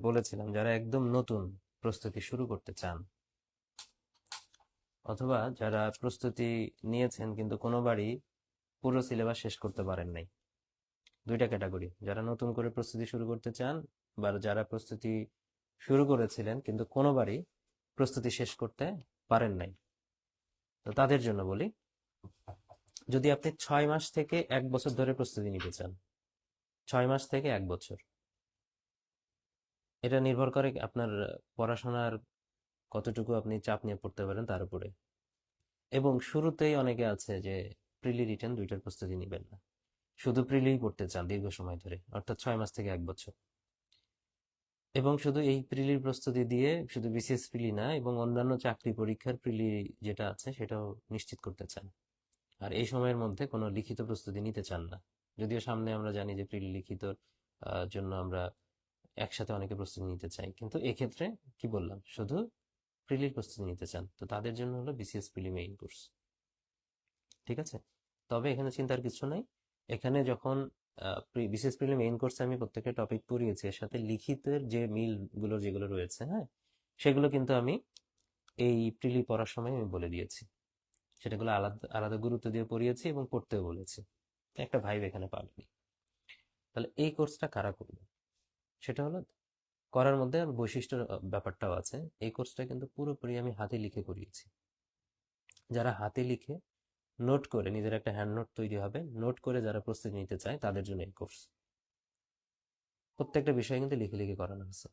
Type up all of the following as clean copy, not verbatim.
বলেছিলাম যারা একদম নতুন প্রস্তুতি শুরু করতে চান, অথবা যারা প্রস্তুতি নিয়েছেন কিন্তু কোনোবারই পুরো সিলেবাস শেষ করতে পারেন নাই। দুইটা ক্যাটাগরি: যারা নতুন করে প্রস্তুতি শুরু করতে চান, বা যারা প্রস্তুতি শুরু করেছিলেন কিন্তু কোনোবারই প্রস্তুতি শেষ করতে পারেন নাই। তো তাদের জন্য বলি, যদি আপনি 6 মাস থেকে 1 বছর ধরে প্রস্তুতি নিতে চান, 6 মাস থেকে 1 বছর, এটা নির্ভর করে আপনার পড়াশোনার কতটুকু আপনি চাপ নিয়ে পড়তে পারেন তার উপরে। এবং শুরুতেই অনেকে আছে যে প্রিলি রিটেন দুইটার প্রস্তুতি নেবেন না, শুধু প্রিলিই পড়তে চান দীর্ঘ সময় ধরে, অর্থাৎ 6 মাস থেকে 1 বছর। এবং শুধু এই প্রিলির প্রস্তুতি দিয়ে শুধু বিসিএস প্রিলি না, এবং অন্যান্য চাকরি পরীক্ষার প্রিলি যেটা আছে সেটাও নিশ্চিত করতে চান। আর এই সময়ের মধ্যে কোনো লিখিত প্রস্তুতি নিতে চান না, যদিও সামনে আমরা জানি যে প্রিলি লিখিত জন্য আমরা একসাথে অনেকে প্রস্তুতি নিতে চাই, কিন্তু এক্ষেত্রে কি বললাম, শুধু প্রিলির প্রস্তুতি নিতে চান, তো তাদের জন্য হলো বিসিএস প্রিলি মেইন কোর্স। ঠিক আছে? তবে এখানে চিন্তার কিছু নাই। এখানে যখন বিশেষ করে মেইন কোর্সে আমি প্রত্যেকটা টপিক পড়িয়েছি, এর সাথে লিখিতের যে মিলগুলো যেগুলো রয়েছে, হ্যাঁ, সেগুলো কিন্তু আমি এই প্রিলি পড়ার সময় আমি বলে দিয়েছি। সেটাগুলো আলাদা আলাদা গুরুত্ব দিয়ে পড়িয়েছি এবং পড়তেও বলেছি। একটা ভাইব এখানে পাবেনি। তাহলে এই কোর্সটা কারা করবে? সেটা হলো, করার মধ্যে বৈশিষ্ট্য ব্যাপারটাও আছে। এই কোর্সটা কিন্তু পুরোপুরি আমি হাতে লিখে করিয়েছি। যারা হাতে লিখে নোট করে, নিজের একটা হ্যান্ড নোট তৈরি হবে, নোট করে যারা প্রস্তুতি নিতে চায় তাদের জন্য এই কোর্স। প্রত্যেকটা বিষয় কিন্তু লিখে লিখে করানো হয়েছে।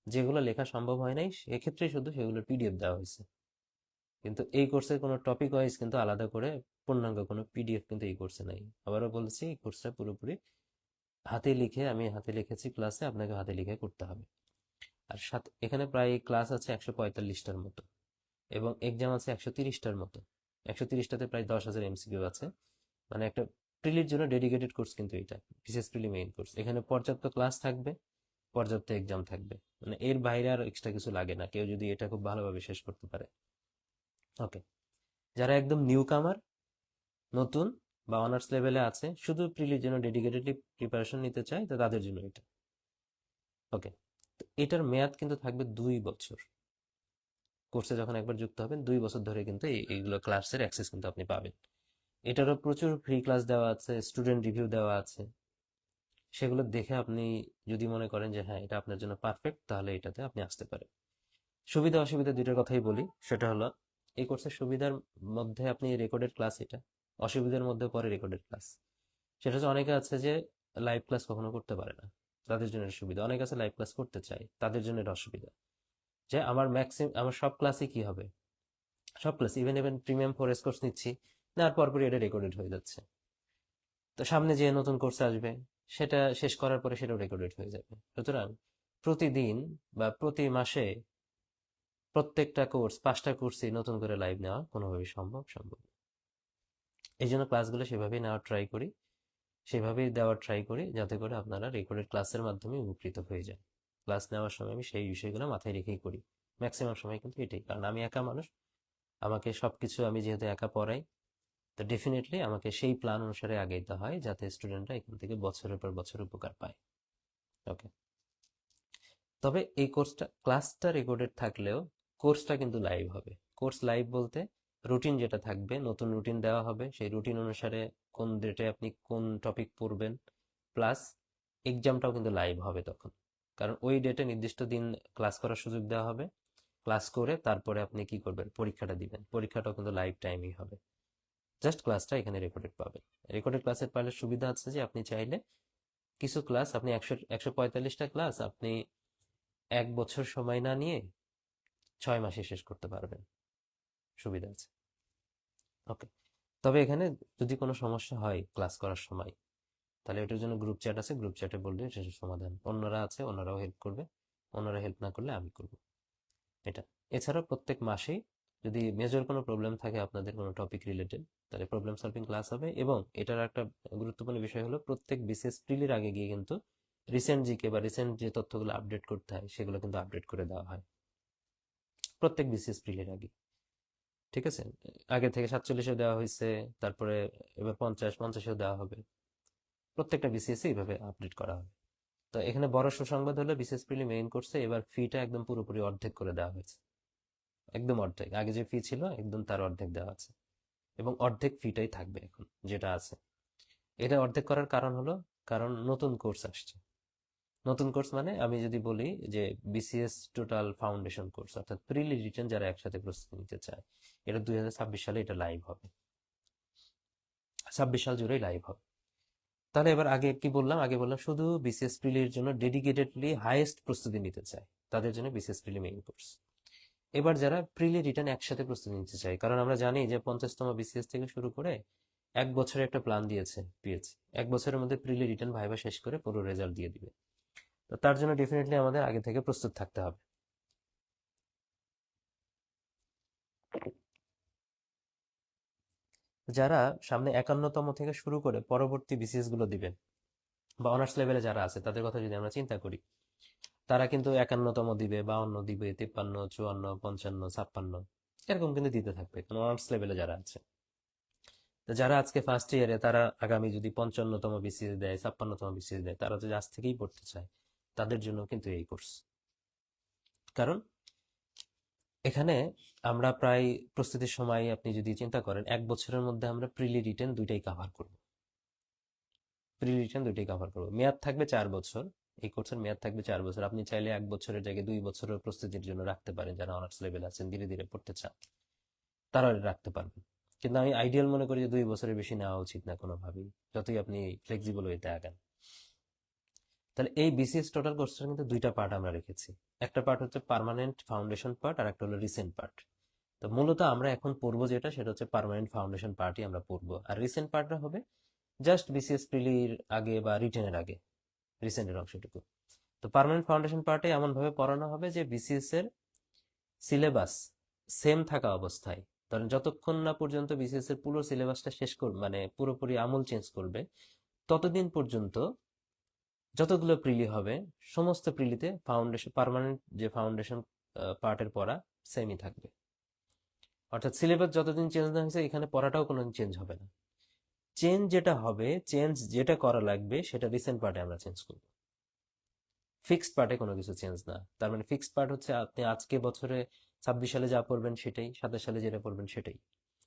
যেগুলো লেখা সম্ভব হয় নাই সেক্ষেত্রে শুধু সেগুলোর পিডিএফ দেওয়া হয়েছে। কিন্তু এই কোর্সের কোনো টপিক ওয়াইজ কিন্তু আলাদা করে পূর্ণাঙ্গ কোনো পিডিএফ কিন্তু এই কোর্সে নাই। আবারও বলছি, এই কোর্সটা পুরোপুরি হাতে লিখে, আমি হাতে লিখেছি ক্লাসে, আপনাকে হাতে লিখে করতে হবে। আর সাথে এখানে প্রায় ক্লাস আছে 145টার মতো, এবং এক্সাম আছে 130টার মতো। 130টাতে প্রায় 10,000 এমসিকিউ আছে। মানে একটা প্রিলির জন্য ডেডিকেটেড কোর্স কিন্তু এটা, বিশেষ প্রিলি মেইন কোর্স। এখানে পর্যাপ্ত ক্লাস থাকবে, পর্যাপ্ত এক্সাম থাকবে, মানে এর বাইরে আর এক্সট্রা কিছু লাগে না, কেউ যদি এটা খুব ভালোভাবে শেষ করতে পারে। ওকে, যারা একদম নিউ কামার, নতুন বা অনার্স লেভেলে আছে, শুধু প্রিলির জন্য ডেডিকেটেডলি প্রিপারেশন নিতে চায়, তো তাদের জন্য এটা। ওকে, তো এটার মেয়াদ কিন্তু থাকবে 2 বছর। কোর্সে যখন একবার যুক্ত হবেন, 2 বছর ধরে কিন্তু এইগুলো ক্লাসের অ্যাক্সেস কিন্তু আপনি পাবেন। এটারও প্রচুর ফ্রি ক্লাস দেওয়া আছে, স্টুডেন্ট রিভিউ দেওয়া আছে। সেগুলো দেখে আপনি যদি মনে করেন যে হ্যাঁ এটা আপনার জন্য পারফেক্ট, তাহলে এটাতে আপনি আসতে পারেন। সুবিধা অসুবিধা দুইটার কথাই বলি। সেটা হলো, এই কোর্সের সুবিধার মধ্যে আপনি রেকর্ডেড ক্লাস, এটা অসুবিধার মধ্যে পড়ে রেকর্ডেড ক্লাস। সেটা হচ্ছে, অনেকে আছে যে লাইভ ক্লাস কখনো করতে পারে না, তাদের জন্য এটা সুবিধা। অনেকে আছে লাইভ ক্লাস করতে চায়, তাদের জন্য এটা অসুবিধা। যে আমার সব ক্লাসই কি হবে, সব ক্লাস, ইভেন ইভেন প্রিমিয়াম ফোরেস কোর্স নিচ্ছি, নেওয়ার পরপরই এটা রেকর্ডেড হয়ে যাচ্ছে। তো সামনে যে নতুন কোর্স আসবে, সেটা শেষ করার পরে সেটাও রেকর্ডেড হয়ে যাবে। সুতরাং প্রতিদিন বা প্রতি মাসে প্রত্যেকটা কোর্স, 5টা কোর্সই নতুন করে লাইভ নেওয়া কোনোভাবেই সম্ভব না। এই জন্য ক্লাসগুলো সেভাবেই নেওয়ার ট্রাই করি, সেভাবেই দেওয়ার ট্রাই করি, যাতে করে আপনারা রেকর্ডেড ক্লাসের মাধ্যমে উপকৃত হয়ে যান। ক্লাস নেওয়ার সময় আমি সেই বিষয়গুলো মাথায় রেখেই করি। ম্যাক্সিমাম সময় কিন্তু এটাই, কারণ আমি একা মানুষ, আমাকে সবকিছু, আমি যেহেতু একা পড়াই, তো ডেফিনেটলি আমাকে সেই প্ল্যান অনুসারে আগাইতে হয়, যাতে স্টুডেন্টরা এখান থেকে বছরের পর বছর উপকার পায়। ওকে, তবে এই ক্লাসটা রেকর্ডেড থাকলেও কোর্সটা কিন্তু লাইভ হবে। কোর্স লাইভ বলতে, রুটিন যেটা থাকবে, নতুন রুটিন দেওয়া হবে, সেই রুটিন অনুসারে কোন ডেটে আপনি কোন টপিক পড়বেন, প্লাস এক্সামটাও কিন্তু লাইভ হবে তখন। কারণ ওই ডেটে নির্দিষ্ট দিন ক্লাস করার সুযোগ দেওয়া হবে। ক্লাস করে তারপরে আপনি কি করবেন, পরীক্ষাটা দিবেন, পরীক্ষাটাও কিন্তু লাইভ টাইমই হবে। জাস্ট ক্লাসটা এখানে রেকর্ডেড পাবেন। রেকর্ডেড ক্লাসের পাইলে সুবিধা আছে যে আপনি চাইলে কিছু ক্লাস, আপনি 145টা ক্লাস আপনি 1 বছর সময় না নিয়ে 6 মাসে শেষ করতে পারবেন। সুবিধা আছে। ওকে, তবে এখানে যদি কোনো সমস্যা হয় ক্লাস করার সময়, তাহলে এটার জন্য গ্রুপ চ্যাট আছে, গ্রুপ চ্যাটে বললে সেটার সমাধান, অন্যরা আছে, অন্যরাও হেল্প করবে। অন্যরা হেল্প না করলে আমি করব এটা। এছাড়াও প্রত্যেক মাসেই যদি মেজর কোনো প্রবলেম থাকে আপনাদের কোনো টপিক রিলেটেড, তাহলে প্রবলেম সলভিং ক্লাস হবে। এবং এটার একটা গুরুত্বপূর্ণ বিষয় হলো, প্রত্যেক বিসিএস প্রিলির আগে গিয়ে কিন্তু রিসেন্ট জিকে বা রিসেন্ট যে তথ্যগুলো আপডেট করতে হয় সেগুলো কিন্তু আপডেট করে দেওয়া হয় প্রত্যেক বিসিএস প্রিলির আগে। ঠিক আছে? আগে থেকে 47-এ দেওয়া হয়েছে, তারপরে এবার 50-50-এও দেওয়া হবে। প্রত্যেকটা বিসিএস এইভাবে আপডেট করা হবে। তো এখানে বড় সুসংবাদ হলো বিসিএস প্রিলি মেইন কোর্সে এবার ফিটা একদম পুরোপুরি অর্ধেক করে দেওয়া হয়েছে। একদম অর্ধেক, আগে যে ফি ছিল একদম তার অর্ধেক দেওয়া আছে, এবং অর্ধেক ফিটাই থাকবে এখন যেটা আছে। এটা অর্ধেক করার কারণ হলো, কারণ নতুন কোর্স আসছে। নতুন কোর্স মানে আমি যদি বলি যে বিসিএস টোটাল ফাউন্ডেশন কোর্স, অর্থাৎ প্রিলি রিটেন যারা একসাথে প্রস্তুতি নিতে চায়, এটা 2026 সালে এটা লাইভ হবে, 26 সাল জুড়েই লাইভ হবে। তাহলে এবার আগে কি বললাম, আগে বললাম শুধু বিসিএস প্রিলির জন্য ডেডিকেটেডলি হাইয়েস্ট প্রস্তুতি নিতে চায় তাদের জন্য বিসিএস প্রিলি মেইন কোর্স। এবার যারা প্রিলি রিটার্ন একসাথে প্রস্তুতি নিতে চায়, কারণ আমরা জানি যে 50তম বিসিএস থেকে শুরু করে 1 বছরের একটা প্ল্যান দিয়েছে পিএইচ, 1 বছরের মধ্যে প্রিলি রিটার্ন ভাইবা শেষ করে পুরো রেজাল্ট দিয়ে দিবে। তো তার জন্য ডেফিনেটলি আমাদের আগে থেকে প্রস্তুত থাকতে হবে। যারা সামনে 51তম থেকে শুরু করে পরবর্তী বিসিএস গুলো দিবেন, বা অনার্স লেভেলে যারা আছে তাদের কথা যদি আমরা চিন্তা করি, তারা কিন্তু 51তম দিবে, 52 দিবে, 53, 54, 55, 56 এরকম কিন্তু দিতে থাকবে, কারণ অনার্স লেভেলে যারা আছে। তো যারা আজকে ফার্স্ট ইয়ারে, তারা আগামী যদি 55তম বিসিএস দেয়, 56তম বিসিএস দেয়, তারা যদি আজ থেকেই পড়তে চায়, তাদের জন্য কিন্তু এই কোর্স। কারণ এখানে আমরা প্রায় প্রস্তুতির সময় আপনি যদি চিন্তা করেন, 1 বছরের মধ্যে আমরা প্রিলি রিটেন দুইটাই কাভার করব। প্রিলি রিটেন দুইটাই কাভার করব, মেয়াদ থাকবে 4 বছর। এই কোর্সের মেয়াদ থাকবে 4 বছর। আপনি চাইলে 1 বছরের জায়গায় 2 বছরের প্রস্তুতির জন্য রাখতে পারেন, যারা অনার্স লেভেল আছেন, ধীরে ধীরে পড়তে চান, তারা রাখতে পারবেন। কিন্তু আমি আইডিয়াল মনে করি যে 2 বছরের বেশি নেওয়া উচিত না কোনোভাবেই, যতই আপনি ফ্লেক্সিবল ওয়েতে আগান। তাহলে এই বিসিএস টোটাল কোর্সটার কিন্তু দুইটা পার্ট আমরা রেখেছি। একটা পার্ট হচ্ছে পার্মানেন্ট ফাউন্ডেশন পার্ট, আর একটা হলো রিসেন্ট পার্ট। তো মূলত আমরা এখন পড়বো যেটা, সেটা হচ্ছে পার্মানেন্ট ফাউন্ডেশন পার্টই আমরা পড়বো, আর রিসেন্ট পার্টটা হবে জাস্ট বিসিএস প্রিলির আগে বা রিটেনের আগে রিসেন্টের অংশটুকু। তো পার্মানেন্ট ফাউন্ডেশন পার্টে এমন ভাবে পড়ানো হবে যে বিসিএস এর সিলেবাস সেম থাকা অবস্থায়, ধরেন যতক্ষণ না পর্যন্ত বিসিএস এর পুরো সিলেবাসটা শেষ করবে, মানে পুরোপুরি আমূল চেঞ্জ করবে, ততদিন পর্যন্ত যতগুলো প্রিলি হবে সমস্ত প্রিলিতে ফাউন্ডেশন, পার্মানেন্ট যে ফাউন্ডেশন পার্টের পড়া সেমই থাকবে। অর্থাৎ সিলেবাস যতদিন চেঞ্জ না হয়েছে, এখানে পড়াটাও কোনো চেঞ্জ হবে না। চেঞ্জ যেটা হবে, চেঞ্জ যেটা করা লাগবে, সেটা রিসেন্ট পার্টে আমরা চেঞ্জ করব। ফিক্সড পার্টে কোনো কিছু চেঞ্জ না। তার মানে ফিক্সড পার্ট হচ্ছে আপনি আজকে বছরে 26 সালে যা পড়বেন সেটাই, 27 সালে যেটা পড়বেন সেটাই,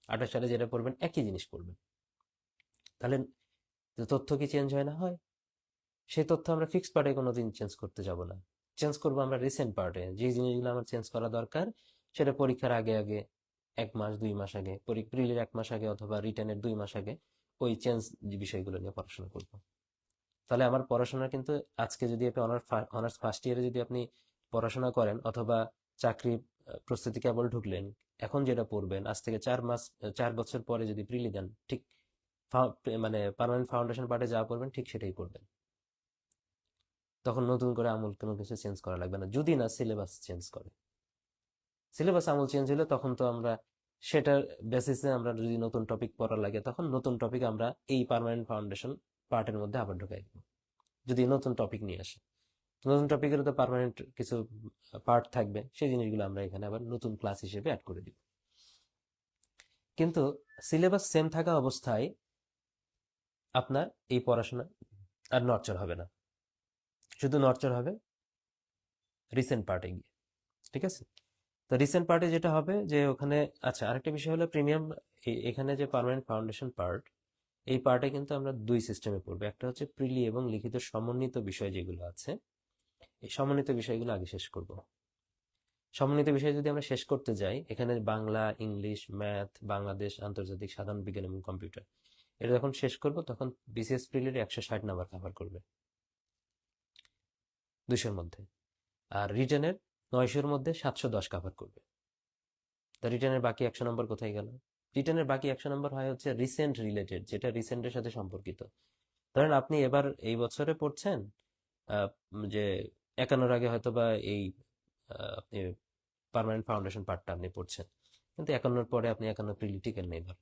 28 সালে যেটা পড়বেন একই জিনিস পড়বেন। তাহলে তথ্য কি চেঞ্জ হয় না? হয়। সেই তথ্য আমরা ফিক্সড পার্টে কোনোদিন চেঞ্জ করতে যাব না। চেঞ্জ করবো আমরা রিসেন্ট পার্টে, যে জিনিসগুলো আমার চেঞ্জ করা দরকার, সেটা পরীক্ষার আগে আগে, 1 মাস 2 মাস আগে, প্রিলির 1 মাস আগে অথবা রিটেনের 2 মাস আগে ওই চেঞ্জ বিষয়গুলো নিয়ে পড়াশোনা করব। তাহলে আমার পড়াশোনা কিন্তু আজকে যদি আপনি অনার্স ফার্স্ট ইয়ারে যদি আপনি পড়াশোনা করেন, অথবা চাকরি প্রস্তুতি কেবল ঢুকলেন, এখন যেটা পড়বেন আজ থেকে 4 মাস 4 বছর পরে যদি প্রিলি দেন, ঠিক মানে পার্মানেন্ট ফাউন্ডেশন পার্টে যা পড়বেন ঠিক সেটাই পড়বেন। তখন নতুন করে আমূল কোনো কিছু চেঞ্জ করা লাগবে না, যদি না সিলেবাস চেঞ্জ করে। সিলেবাস আমূল চেঞ্জ হলে তখন তো আমরা সেটার বেসিসে আমরা যদি নতুন টপিক পড়া লাগে, তখন নতুন টপিক আমরা এই পার্মানেন্ট ফাউন্ডেশন পার্টের মধ্যে আবার ঢুকাই দেবো, যদি নতুন টপিক নিয়ে আসে। নতুন টপিকের তো পার্মানেন্ট কিছু পার্ট থাকবে, সেই জিনিসগুলো আমরা এখানে আবার নতুন ক্লাস হিসেবে অ্যাড করে দিব। কিন্তু সিলেবাস সেম থাকা অবস্থায় আপনার এই পড়াশোনা আর নড়চড় হবে না, শুধু নড়চড় হবে রিসেন্ট পার্টে গিয়ে। ঠিক আছে? তো রিসেন্ট পার্টে যেটা হবে যে ওখানে, আচ্ছা আরেকটা বিষয় হলো প্রিমিয়াম, এখানে যে পার্মানেন্ট ফাউন্ডেশন পার্ট, এই পার্টে কিন্তু আমরা দুই সিস্টেমে পড়বো। একটা হচ্ছে প্রিলি এবং লিখিত সমন্বিত বিষয় যেগুলো আছে, এই সমন্বিত বিষয়গুলো আগে শেষ করব। সমন্বিত বিষয় যদি আমরা শেষ করতে যাই, এখানে বাংলা, ইংলিশ, ম্যাথ, বাংলাদেশ, আন্তর্জাতিক, সাধারণ বিজ্ঞান এবং কম্পিউটার, এটা যখন শেষ করব তখন বিসিএস প্রিলির 160 নাম্বার কভার করবে 200-র মধ্যে, আর রিটেনের 900-র মধ্যে 710 কভার করবে। তা রিটেনের বাকি 100 নম্বর কোথায় গেল? রিটেনের বাকি 100 নম্বর হয় হচ্ছে রিসেন্ট রিলেটেড, যেটা রিসেন্টের সাথে সম্পর্কিত। ধরেন আপনি এবার এই বছরে পড়ছেন, যে 51-র আগে হয়তো বা এই আপনি পার্মানেন্ট ফাউন্ডেশন পার্টটা আপনি পড়ছেন, কিন্তু 51-র পরে আপনি 51 প্রিলি টিকেন নেই, ধর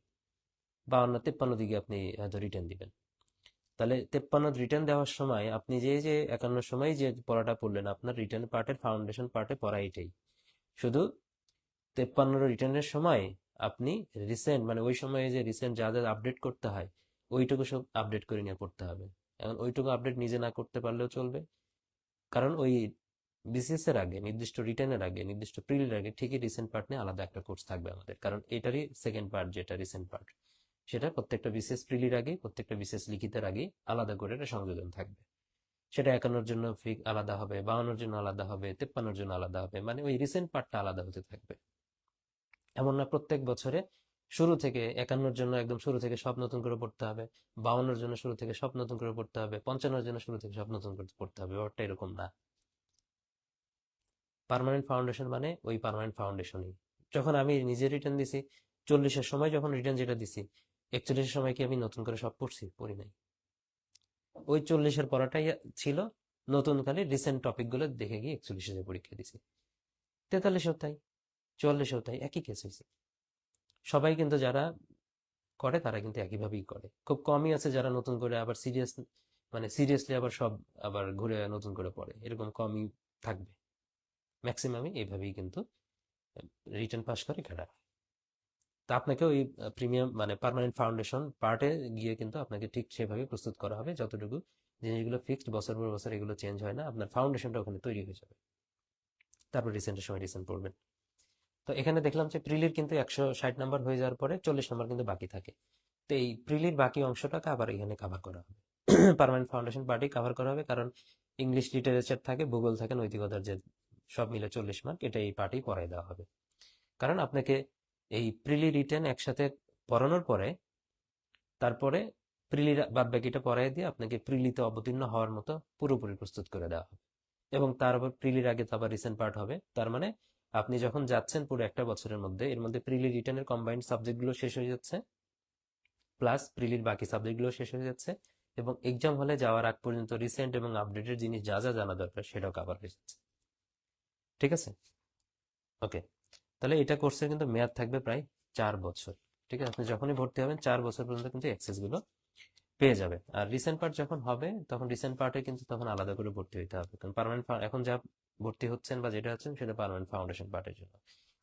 52 53 দিকে আপনি হয়তো রিটেন দিবেন। তাহলে 53 রিটেন দেওয়ার সময় আপনি যে যে 51 সময় যে পড়াটা পড়লেন, আপনার রিটেন পার্টের ফাউন্ডেশন পার্টে পড়া এটাই। শুধু 53 রিটার্নের সময় আপনি রিসেন্ট, মানে ওই সময়ে যে রিসেন্ট যা যা আপডেট করতে হয়, ওইটুকু সব আপডেট করে নিয়ে পড়তে হবে। এখন ওইটুকু আপডেট নিজে না করতে পারলেও চলবে, কারণ ওই বিসিএস এর আগে, নির্দিষ্ট রিটেনের আগে, নির্দিষ্ট প্রিলির আগে ঠিকই রিসেন্ট পার্ট নিয়ে আলাদা একটা কোর্স থাকবে আমাদের, কারণ এটারই সেকেন্ড পার্ট যেটা রিসেন্ট পার্ট, সেটা প্রত্যেকটা বিসিএস প্রিলির আগে, প্রত্যেকটা বিসিএস লিখিতের আগে আলাদা করে একটা সংযোজন থাকবে। সেটা 51 জন্য আলাদা হবে, 52 জন্য আলাদা হবে, 53 জন্য আলাদা হবে, মানে ওই রিসেন্ট পার্টটা আলাদা হতে থাকবে। এমন না প্রত্যেক বছরে শুরু থেকে 51 জন্য একদম শুরু থেকে সব নতুন করে পড়তে হবে, 52 জন্য শুরু থেকে সব নতুন করে পড়তে হবে, 55 জন্য শুরু থেকে সব নতুন করে পড়তে হবে, ব্যাপারটা এরকম না। পার্মানেন্ট ফাউন্ডেশন মানে ওই পার্মানেন্ট ফাউন্ডেশনই। যখন আমি নিজে রিটার্ন দিছি, 40-এর সময় যখন রিটার্ন যেটা দিছি, 41-এর সময় কি আমি নতুন করে সব পড়ছি? পড়ি নাই। ওই 40-এর পড়াটাই ছিল, নতুন খালি রিসেন্ট টপিকগুলো দেখে গিয়ে 41-এ যে পরীক্ষা দিছি। 43-এও তাই, 44-এও তাই, একই কেস হয়েছে। সবাই কিন্তু যারা করে তারা কিন্তু একইভাবেই করে, খুব কমই আছে যারা নতুন করে আবার সিরিয়াস, মানে সিরিয়াসলি আবার সব আবার ঘুরে নতুন করে পড়ে, এরকম কমই থাকবে। ম্যাক্সিমামই এইভাবেই কিন্তু রিটার্ন পাস করে কারা। তা আপনাকে ওই প্রিমিয়াম মানে পার্মানেন্ট ফাউন্ডেশন পার্টে গিয়ে কিন্তু আপনাকে ঠিক সেভাবে প্রস্তুত করা হবে, যতটুকু জিনিসগুলো ফিক্সড বছর পর বছর এগুলো চেঞ্জ হয় না, আপনার ফাউন্ডেশনটা ওখানে তৈরি হয়ে যাবে। তারপর রিসেন্টের সময় রিসেন্ট পড়বেন। তো এখানে দেখলাম যে প্রিলির কিন্তু 160 নাম্বার হয়ে যাওয়ার পরে 40 নাম্বার কিন্তু বাকি থাকে। তো এই প্রিলির বাকি অংশটাকে আবার এখানে কাভার করা হবে, পার্মানেন্ট ফাউন্ডেশন পার্টি কাভার করা হবে, কারণ ইংলিশ লিটারেচার থাকে, ভূগোল থাকে, নৈতিকতার যে সব মিলে 40 মার্ক, এটা এই পার্টি পড়াই দেওয়া হবে। কারণ আপনাকে এই প্রিলি রিটেন একসাথে পড়ানোর পরে তারপরে প্রিলির বাদ বাকিটা পড়াই দিয়ে আপনাকে প্রিলিতে অবতীর্ণ হওয়ার মতো পুরোপুরি প্রস্তুত করে দেওয়া হবে। এবং তারপর প্রিলির আগে তো আবার রিসেন্ট পার্ট হবে, তার মানে আপনি যখন যাচ্ছেন পুরো একটা বছরের মধ্যে, এর মধ্যে প্রিলি রিটেনের কম্বাইন্ড সাবজেক্টগুলো শেষ হয়ে যাচ্ছে, প্লাস প্রিলির বাকি সাবজেক্টগুলো শেষ হয়ে যাচ্ছে, এবং এক্সাম হলে যাওয়ার আগ পর্যন্ত রিসেন্ট এবং আপডেটেড জিনিস যা যা জানা দরকার সেটাও কাভার হয়ে যাচ্ছে। ঠিক আছে, ওকে। তাহলে এটা কোর্সের কিন্তু মেয়াদ থাকবে প্রায় 4 বছর। ঠিক আছে, আপনি যখনই ভর্তি হবেন 4 বছর পর্যন্ত কিন্তু অ্যাক্সেস গুলো পেয়ে যাবেন। আর রিসেন্ট পার্ট যখন হবে তখন রিসেন্ট পার্টে কিন্তু তখন আলাদা করে ভর্তি হতে হবে, কারণ পার্মানেন্ট এখন যা ভর্তি হচ্ছেন বা যেটা হচ্ছেন সেটা পার্মানেন্ট ফাউন্ডেশন পার্টের জন্য।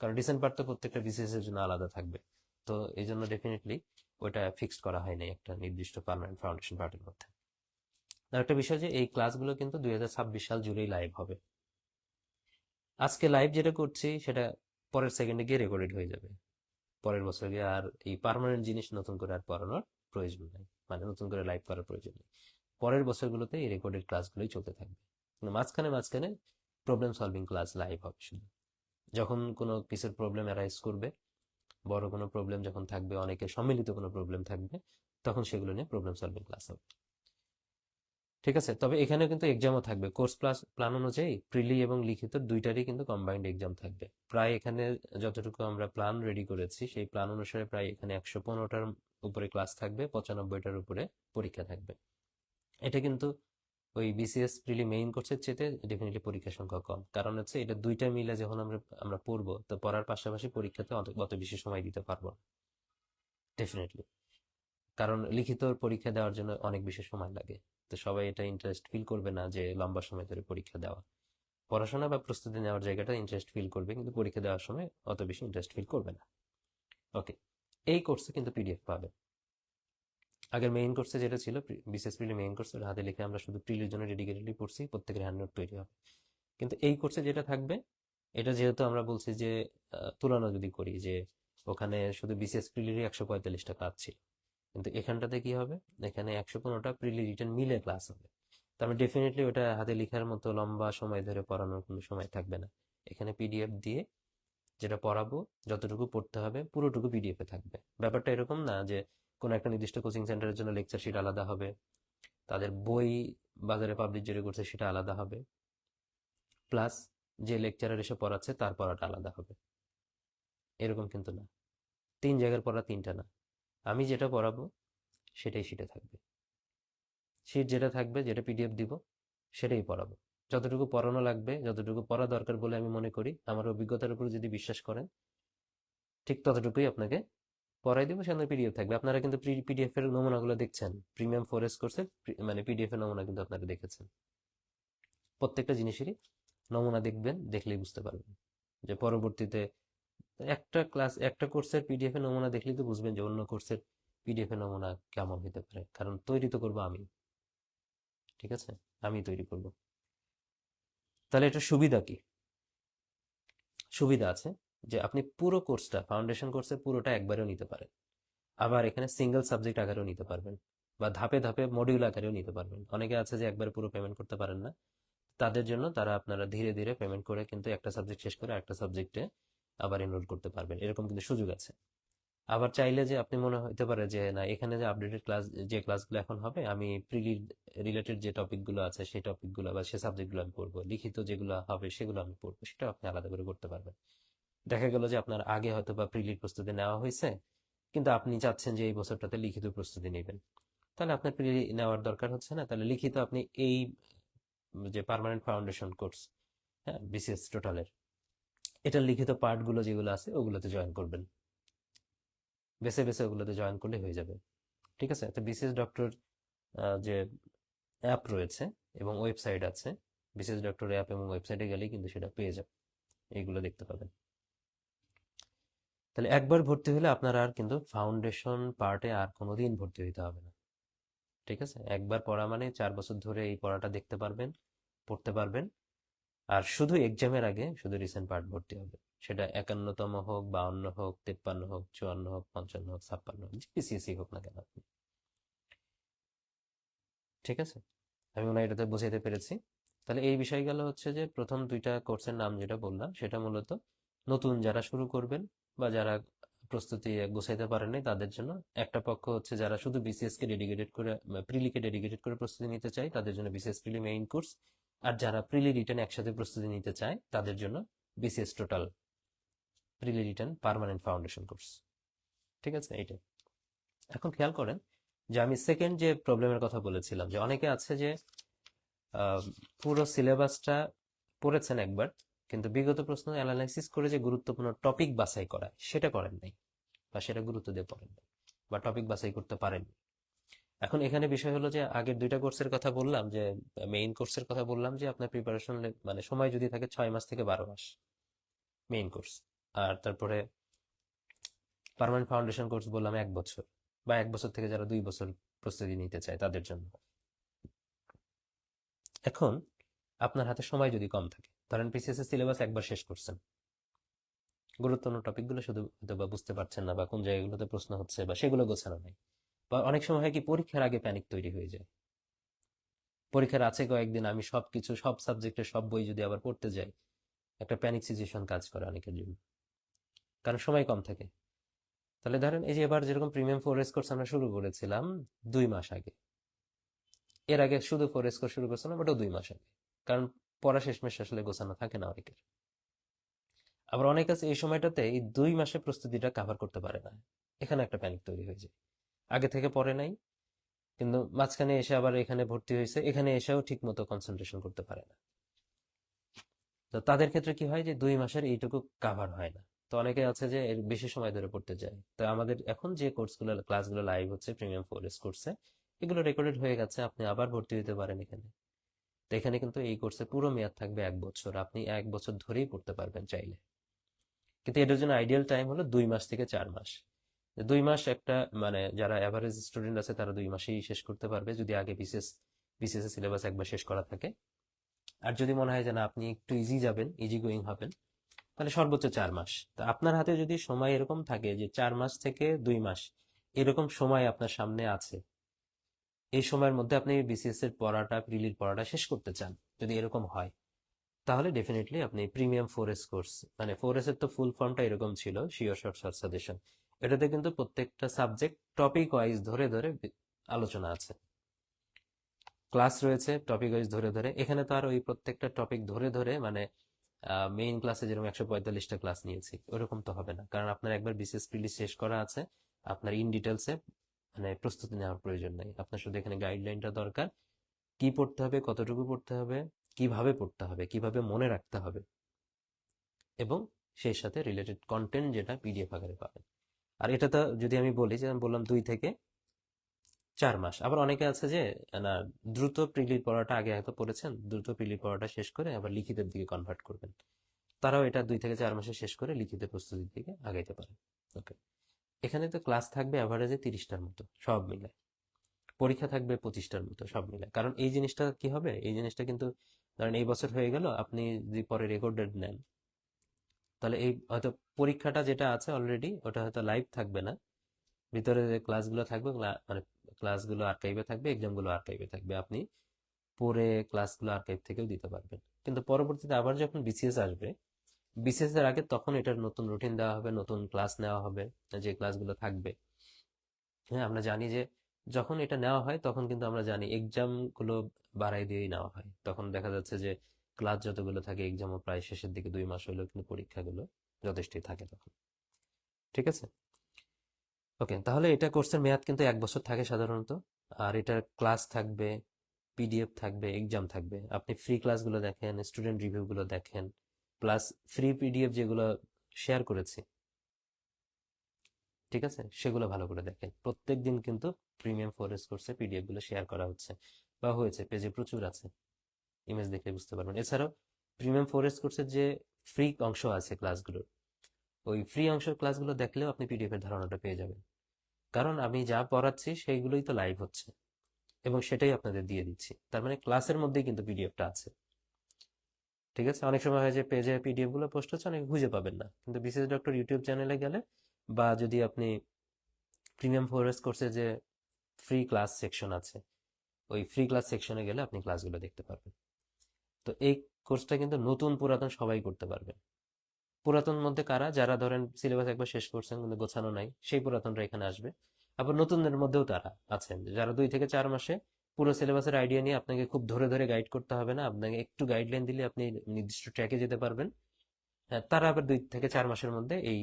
কারণ রিসেন্ট পার্ট তো প্রত্যেকটা বিসিএস এর জন্য আলাদা থাকবে। তো এই জন্য ডেফিনেটলি ওইটা ফিক্সড করা হয়নি একটা নির্দিষ্ট পার্মানেন্ট ফাউন্ডেশন পার্টের মধ্যে। আর একটা বিষয় যে এই ক্লাসগুলো কিন্তু 2026 সাল জুড়েই লাইভ হবে। আজকে লাইভ যেটা করছি সেটা পরের সেকেন্ডে গিয়ে রেকর্ডেড হয়ে যাবে, পরের বছর গিয়ে আর এই পার্মানেন্ট জিনিস নতুন করে আর পড়ানোর প্রয়োজন নেই, মানে নতুন করে লাইভ করার প্রয়োজন নেই। পরের বছরগুলোতে এই রেকর্ডেড ক্লাসগুলোই চলতে থাকবে, কিন্তু মাঝখানে মাঝখানে প্রবলেম সলভিং ক্লাস লাইভ হবে শুধু। যখন কোনো কিছুর প্রবলেম অ্যারাইজ করবে, বড় কোনো প্রবলেম যখন থাকবে, অনেকের সম্মিলিত কোনো প্রবলেম থাকবে, তখন সেগুলো নিয়ে প্রবলেম সলভিং ক্লাস হবে। ঠিক আছে, তবে এখানে কিন্তু এক্সামও থাকবে, কোর্স প্ল্যান অনুযায়ী প্রিলি এবং লিখিত দুইটারই কিন্তু কম্বাইন্ড এক্সাম থাকবে। প্রায় এখানে যতটুকু আমরা প্ল্যান রেডি করেছি সেই প্ল্যান অনুসারে প্রায় এখানে 115টার উপরে ক্লাস থাকবে, 95টার উপরে পরীক্ষা থাকবে। এটা কিন্তু ওই বিসিএস প্রিলি মেইন কোর্সের চেয়ে ডেফিনেটলি পরীক্ষার সংখ্যা কম, কারণ হচ্ছে এটা দুইটা মিলে যখন আমরা আমরা পড়বো, তো পড়ার পাশাপাশি পরীক্ষাতে অত বেশি সময় দিতে পারবো না ডেফিনেটলি। কারণ লিখিত পরীক্ষা দেওয়ার জন্য অনেক বেশি সময় লাগে। তো সবাই এটা ইন্টারেস্ট ফিল করবে না যে লম্বা সময় ধরে পরীক্ষা দেওয়া। পড়াশোনা বা প্রস্তুতি নেওয়ার জায়গাটা ইন্টারেস্ট ফিল করবে, কিন্তু পরীক্ষা দেওয়ার সময় অত বেশি ইন্টারেস্ট ফিল করবে না। ওকে, এই কোর্সে কিন্তু পিডিএফ পাবে। আগের মেইন কোর্সে যেটা ছিল বিশেষ প্রিলি মেইন কোর্সে হাতে লিখে আমরা শুধু প্রিলির জন্য ডেডিকেটেডলি পড়ছি, প্রত্যেকের হ্যান্ড নোট তৈরি হবে। কিন্তু এই কোর্সে যেটা থাকবে, এটা যেহেতু আমরা বলছি যে তুলনা যদি করি যে ওখানে শুধু বিসিএস প্রিলিরই 145টা কাজ ছিল, কিন্তু এখানটাতে কি হবে, এখানে 115টা প্রিলি রিটেন মিলে ক্লাস হবে। তার মানে ডেফিনেটলি ওটা হাতে লেখার মতো লম্বা সময় ধরে পড়ানোর কোনো সময় থাকবে না। এখানে পিডিএফ দিয়ে যেটা পড়াবো, যতটুকু পড়তে হবে পুরোটুকু পিডিএফ এ থাকবে। ব্যাপারটা এরকম না যে কোনো একটা নির্দিষ্ট কোচিং সেন্টারের জন্য লেকচার শিট আলাদা হবে, তাদের বই বাজারে পাবলিশ যেটা করছে সেটা আলাদা হবে, প্লাস যে লেকচারার এসে পড়াচ্ছে তার পড়াটা আলাদা হবে, এরকম কিন্তু না। 3 জায়গার পড়া 3টা না, আমি যেটা পড়াবো সেটাই শিটে থাকবে। শিট যেটা থাকবে, যেটা পিডিএফ দিব, সেটাই পড়াবো। যতটুকু পড়ানো লাগবে, যতটুকু পড়া দরকার বলে আমি মনে করি, আমার অভিজ্ঞতার উপর যদি বিশ্বাস করেন, ঠিক ততটুকুই আপনাকে পড়াই দিব। সেখানে পিডিএফ থাকবে, আপনারা কিন্তু পিডিএফ এর নমুনাগুলো দেখছেন, প্রিমিয়াম ফরেস্ট কোর্সের মানে পিডিএফ এর নমুনা কিন্তু আপনারা দেখেছেন। প্রত্যেকটা জিনিসেরই নমুনা দেখবেন, দেখলেই বুঝতে পারবেন যে পরবর্তীতে একটা ক্লাস একটা কোর্সের পিডিএফ এর নমুনা দেখলেই তো বুঝবেন যে অন্য কোর্সের পিডিএফ এর নমুনা কেমন হতে পারে, কারণ তৈরি তো করবো আমি। ঠিক আছে, আমি তৈরি করব। তাহলে এটা সুবিধা কি? সুবিধা আছে যে আপনি পুরো কোর্সটা, ফাউন্ডেশন কোর্সে পুরোটা একবারেও নিতে পারেন। আবার এখানে সিঙ্গেল সাবজেক্ট আকারেও নিতে পারবেন, বা ধাপে ধাপে মডিউল আকারেও নিতে পারবেন। অনেকে আছে যে একবারে পুরো পেমেন্ট করতে পারেন না, তাদের জন্য তারা আপনারা ধীরে ধীরে পেমেন্ট করে কিন্তু একটা সাবজেক্ট শেষ করে একটা সাবজেক্টে আবার এনরোল করতে পারবেন, এরকম কিন্তু সুযোগ আছে। আবার চাইলে যে আপনি মনে হতে পারে যে না, এখানে যে আপডেটেড ক্লাস, যে ক্লাসগুলো এখন হবে, আমি প্রিলি রিলেটেড যে টপিকগুলো আছে সেই টপিকগুলো বা সেই সাবজেক্টগুলো আমি পড়বো, লিখিত যেগুলো হবে সেগুলো আমি পড়বো, সেটা আপনি আলাদা করে করতে পারবেন। দেখা গেল যে আপনার আগে হয়তো বা প্রিলির প্রস্তুতি নেওয়া হয়েছে, কিন্তু আপনি চাচ্ছেন যে এই বছরটাতে লিখিত প্রস্তুতি নেবেন, তাহলে আপনার প্রিলি নেওয়ার দরকার হচ্ছে না, তাহলে লিখিত আপনি এই যে পার্মানেন্ট ফাউন্ডেশন কোর্স, হ্যাঁ, বিসিএস টোটালের এটার লিখিত পার্টগুলো যেগুলো আছে ওগুলোতে জয়েন করবেন, বেছে বেছে ওগুলোতে জয়েন করলে হয়ে যাবে। ঠিক আছে? তো বিসিএস ডক্টর যে অ্যাপ রয়েছে এবং ওয়েবসাইট আছে, বিসিএস ডক্টর অ্যাপ এবং ওয়েবসাইটে গেলেই কিন্তু সেটা পেয়ে যাবে, এইগুলো দেখতে পাবেন। তাহলে একবার ভর্তি হলে আপনার আর কিন্তু ফাউন্ডেশন পার্টে আর কোনোদিন ভর্তি হইতে হবে না। ঠিক আছে? একবার পড়া মানে 4 বছর ধরে এই পড়াটা দেখতে পারবেন, পড়তে পারবেন। আর শুধু এক্সামের আগে শুধু রিসেন্ট পার্ট ভর্তি হবে, সেটা 51তম হোক, 52 হোক, 53 হোক, 54 হোক, 55 হোক, 56 হোক, যে বিসিএসই হোক না কেন আপনি। ঠিক আছে? আমি মনে হয় এটাতে বোঝাইতে পেরেছি। তাহলে এই বিষয়গুলো হচ্ছে যে প্রথম দুইটা কোর্সের নাম যেটা বললাম সেটা মূলত নতুন যারা শুরু করবেন বা যারা প্রস্তুতি গোছাইতে পারেননি তাদের জন্য। একটা পক্ষ হচ্ছে যারা শুধু বিসিএস কে ডেডিকেটেড করে, প্রিলিকে ডেডিকেটেড করে প্রস্তুতি নিতে চায় তাদের জন্য বিসিএস প্রিলি মেইন কোর্স। আর যারা প্রিলি রিটেন একসাথে প্রস্তুতি নিতে চায় তাদের জন্য বিসিএস টোটাল প্রিলি রিটেন পার্মানেন্ট ফাউন্ডেশন কোর্স। ঠিক আছে? এইটাই। এখন খেয়াল করেন যে আমি সেকেন্ড যে প্রবলেমের কথা বলেছিলাম, যে অনেকে আছে যে আহ, পুরো সিলেবাসটা পড়েছেন একবার, কিন্তু বিগত প্রশ্ন অ্যানালাইসিস করে যে গুরুত্বপূর্ণ টপিক বাছাই করা সেটা করেন নাই, বা সেটা গুরুত্ব দিয়ে পড়েন নাই, বা টপিক বাছাই করতে পারেন। এখন এখানে বিষয় হলো যে আগের দুইটা কোর্সের কথা বললাম, যে মেইন কোর্সের কথা বললাম যে আপনার প্রিপারেশন মানে সময় যদি থাকে 6 মাস থেকে 12 মাস মেইন কোর্স, আর তারপরে পার্মানেন্ট ফাউন্ডেশন কোর্স বললাম 1 বছর, বা 1 বছর থেকে যারা 2 বছর প্রস্তুতি নিতে চায় তাদের জন্য। এখন আপনার হাতে সময় যদি কম থাকে, ধরেন পিসিএস এর সিলেবাস একবার শেষ করছেন, গুরুত্বপূর্ণ টপিকগুলো শুধু হয়তো বা বুঝতে পারছেন না, বা কোন জায়গাগুলোতে প্রশ্ন হচ্ছে বা সেগুলো গোছানো নাই, বা অনেক সময় হয় কি পরীক্ষার আগে প্যানিক তৈরি হয়ে যায়। পরীক্ষার আছে কয়েকদিন, আমি সবকিছু সব সাবজেক্টের সব বই যদি আবার পড়তে যাই, একটা প্যানিক সিচুয়েশন কাজ করে অনেকের জন্য, কারণ সময় কম থাকে। তাহলে ধরেন এই যে এবার যেরকম প্রিমিয়াম 4S কোর্স আমরা শুরু করেছিলাম 2 মাস আগে, এর আগে শুধু 4S কোর্স শুরু করছিলাম ওটাও 2 মাস আগে, কারণ পড়া শেষমেশ আসলে গোছানো থাকে না অনেকের। আবার অনেক আছে এই সময়টাতে এই 2 মাসের প্রস্তুতিটা কাভার করতে পারে না, এখানে একটা প্যানিক তৈরি হয়ে যায়, আগে থেকে পড়ে নাই, কিন্তু মাঝখানে এসে আবার এখানে ভর্তি হয়েছে, এখানে এসেও ঠিক মতো কনসেন্ট্রেশন করতে পারে না। তো তাদের ক্ষেত্রে কি হয় যে 2 মাসের এইটুকু কাভার হয় না। তো অনেকে আছে যে এর বেশি সময় ধরে পড়তে যায়। তো আমাদের এখন যে কোর্সগুলো ক্লাসগুলো লাইভ হচ্ছে প্রিমিয়াম 4S কোর্সে, এগুলো রেকর্ডেড হয়ে গেছে, আপনি আবার ভর্তি হতে পারেন এখানে। তো এখানে কিন্তু এই কোর্সে পুরো মেয়াদ থাকবে 1 বছর, আপনি 1 বছর ধরেই পড়তে পারবেন চাইলে। কিন্তু এটার জন্য আইডিয়াল টাইম হলো 2 মাস থেকে 4 মাস। 2 মাস একটা মানে যারা অ্যাভারেজ স্টুডেন্ট আছে তারা 2 মাসেই শেষ করতে পারবে, যদি আগে বিসিএস এর সিলেবাস একবার শেষ করা থাকে। আর যদি মনে হয় যে না আপনি একটু ইজি যাবেন, ইজি গোয়িং হবেন, তাহলে সর্বোচ্চ 4 মাস। তো আপনার হাতে যদি সময় এরকম থাকে যে 4 মাস থেকে 2 মাস এরকম সময় আপনার সামনে আছে, এই সময়ের মধ্যে আপনি বিসিএস এর পড়াটা, প্রিলির পড়াটা শেষ করতে চান, যদি এরকম হয়, তাহলে ডেফিনেটলি আপনি প্রিমিয়াম 4S কোর্স, মানে 4S এর তো ফুল ফর্মটা এরকম ছিল, শিওর শর্ট শর্ট সাজেশন। এটাতে কিন্তু প্রত্যেকটা সাবজেক্ট টপিক ওয়াইজ ধরে ধরে আলোচনা আছে, ক্লাস রয়েছে টপিক ওয়াইজ ধরে ধরে। এখানে তো আর ওই প্রত্যেকটা টপিক ধরে ধরে মানে মেইন ক্লাসে যেরকম 145টা ক্লাস নিয়েছি ওরকম তো হবে না, কারণ আপনার একবার বিসিএস প্রিলি শেষ করা আছে, আপনার ইন ডিটেলসে মানে প্রস্তুতি নেওয়ার প্রয়োজন নেই, আপনার শুধু এখানে গাইডলাইনটা দরকার, কি পড়তে হবে, কতটুকু পড়তে হবে, কিভাবে পড়তে হবে, কিভাবে মনে রাখতে হবে, এবং সেই সাথে রিলেটেড কন্টেন্ট যেটা পিডিএফ আকারে পাবেন। আর এটা তো যদি আমি বলি যে আমি বললাম 2 থেকে 4 মাস। আবার অনেকে আছে যে না, দ্রুত প্রিলির পড়াটা আগে হয়তো পড়েছেন, দ্রুত প্রিলির পড়াটা শেষ করে আবার লিখিতের দিকে কনভার্ট করবেন, তারাও এটা 2 থেকে 4 মাসে শেষ করে লিখিত প্রস্তুতির দিকে আগাইতে পারে। ওকে, এখানে তো ক্লাস থাকবে অ্যাভারেজে 30টার মতো সব মিলে, পরীক্ষা থাকবে 25টার মতো সব মিলে। কারণ এই জিনিসটা কি হবে, এই জিনিসটা কিন্তু ধরেন এই বছর হয়ে গেল, আপনি যদি পরে রেকর্ডেড নেন, তাহলে এই হয়তো পরীক্ষাটা যেটা আছে অলরেডি ওটা হয়তো লাইভ থাকবে না, ভিতরে যে ক্লাসগুলো থাকবে মানে ক্লাসগুলো আর্কাইভে থাকবে, এক্সামগুলো আর্কাইভে থাকবে, আপনি পরে ক্লাসগুলো আর্কাইভ থেকেও দিতে পারবেন। কিন্তু পরবর্তীতে আবার যখন বিসিএস আসবে, বিসিএস এর আগে তখন এটার নতুন রুটিন দেওয়া হবে, নতুন ক্লাস নেওয়া হবে, যে ক্লাসগুলো থাকবে। হ্যাঁ, আমরা জানি যে যখন এটা নেওয়া হয় তখন কিন্তু আমরা জানি এক্সাম গুলো বাড়াই দিয়েই নেওয়া হয়। তখন দেখা যাচ্ছে যে ক্লাস যতগুলো থাকে এক্সামও প্রায় শেষের দিকে, 2 মাস হলেও কিন্তু পরীক্ষাগুলো যথেষ্টই থাকে তখন। ঠিক আছে, ওকে। তাহলে এটা কোর্সের মেয়াদ কিন্তু 1 বছর থাকে সাধারণত। আর এটার ক্লাস থাকবে, পিডিএফ থাকবে, এক্সাম থাকবে। আপনি ফ্রি ক্লাসগুলো দেখেন, স্টুডেন্ট রিভিউগুলো দেখেন, প্লাস ফ্রি পিডিএফ যেগুলো শেয়ার করেছি, ঠিক আছে, সেগুলো ভালো করে দেখেন। প্রত্যেক দিন কিন্তু প্রিমিয়াম ফরেস্ট কোর্সে পিডিএফ গুলো শেয়ার করা হচ্ছে বা হয়েছে, পেজে প্রচুর আছে, ইমেজ দেখলে বুঝতে পারবেন। এছাড়াও প্রিমিয়াম ফরেস্ট কোর্সের যে ফ্রি অংশ আছে ক্লাসগুলোর, ওই ফ্রি অংশের ক্লাসগুলো দেখলেও আপনি পিডিএফ এর ধারণাটা পেয়ে যাবেন। কারণ আমি যা পড়াচ্ছি সেইগুলোই তো লাইভ হচ্ছে এবং সেটাই আপনাদের দিয়ে দিচ্ছি, তার মানে ক্লাসের মধ্যেই কিন্তু পিডিএফটা আছে। ঠিক আছে, অনেক সময় হয় যে পেজে পিডিএফ গুলো পোস্ট হচ্ছে, অনেকে খুঁজে পাবেন না, কিন্তু বিসিএস ডক্টর ইউটিউব চ্যানেলে গেলে বা যদি আপনি প্রিমিয়াম ফরেস্ট কোর্সে যে ফ্রি ক্লাস সেকশন আছে, ওই ফ্রি ক্লাস সেকশনে গেলে আপনি ক্লাসগুলো দেখতে পারবেন। তো এই কোর্সটা কিন্তু নতুন পুরাতন সবাই করতে পারবে। পুরাতন মধ্যে কারা, যারা ধরেন সিলেবাস একবার শেষ করছেন কিন্তু গোছানো নাই, সেই পুরাতনরা এখানে আসবে। আবার নতুনদের মধ্যেও তারা আছেন যারা 2 থেকে 4 মাসে পুরো সিলেবাসের আইডিয়া নিয়ে, আপনাকে খুব ধরে ধরে গাইড করতে হবে না, আপনাকে একটু গাইডলাইন দিলে আপনি নির্দিষ্ট ট্র্যাকে যেতে পারবেন। হ্যাঁ, তারা আবার 2 থেকে 4 মাসের মধ্যে এই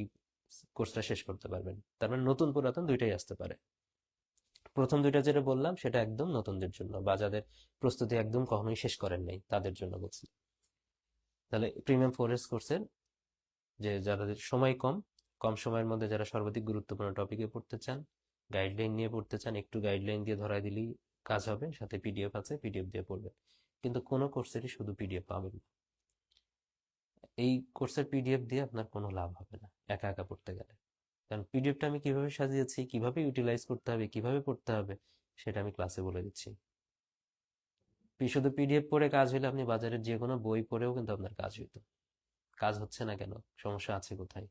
কোর্সটা শেষ করতে পারবেন। তার মানে নতুন পুরাতন দুইটাই আসতে পারে। প্রথম দুইটা যেটা বললাম সেটা একদম নতুনদের জন্য, বা যাদের প্রস্তুতি একদম কখনোই শেষ করেন নাই তাদের জন্য বলছি। তাহলে প্রিমিয়াম ফরেস্ট কোর্সের যে যাদের সময় কম, কম সময়ের মধ্যে যারা সর্বাধিক গুরুত্বপূর্ণ টপিকে পড়তে চান, গাইডলাইন নিয়ে পড়তে চান, একটু গাইডলাইন দিয়ে ধরাই দিলেই কাজ হবে, সাথে পিডিএফ আছে, পিডিএফ দিয়ে পড়বেন। কিন্তু কোনো কোর্সেরই শুধু পিডিএফ পাবেন না। এই কোর্সের পিডিএফ দিয়ে আপনার কোনো লাভ হবে না একা একা পড়তে গেলে। কারণ পিডিএফটা আমি কিভাবে সাজিয়েছি, কিভাবে ইউটিলাইজ করতে হবে, কিভাবে পড়তে হবে, সেটা আমি ক্লাসে বলে দিচ্ছি। শুধু পিডিএফ পড়ে কাজ হলে আপনি বাজারের যে কোনো বই পড়েও কিন্তু আপনার কাজ হইতো। কাজ হচ্ছে না কেন? সমস্যা আছে কোথায়?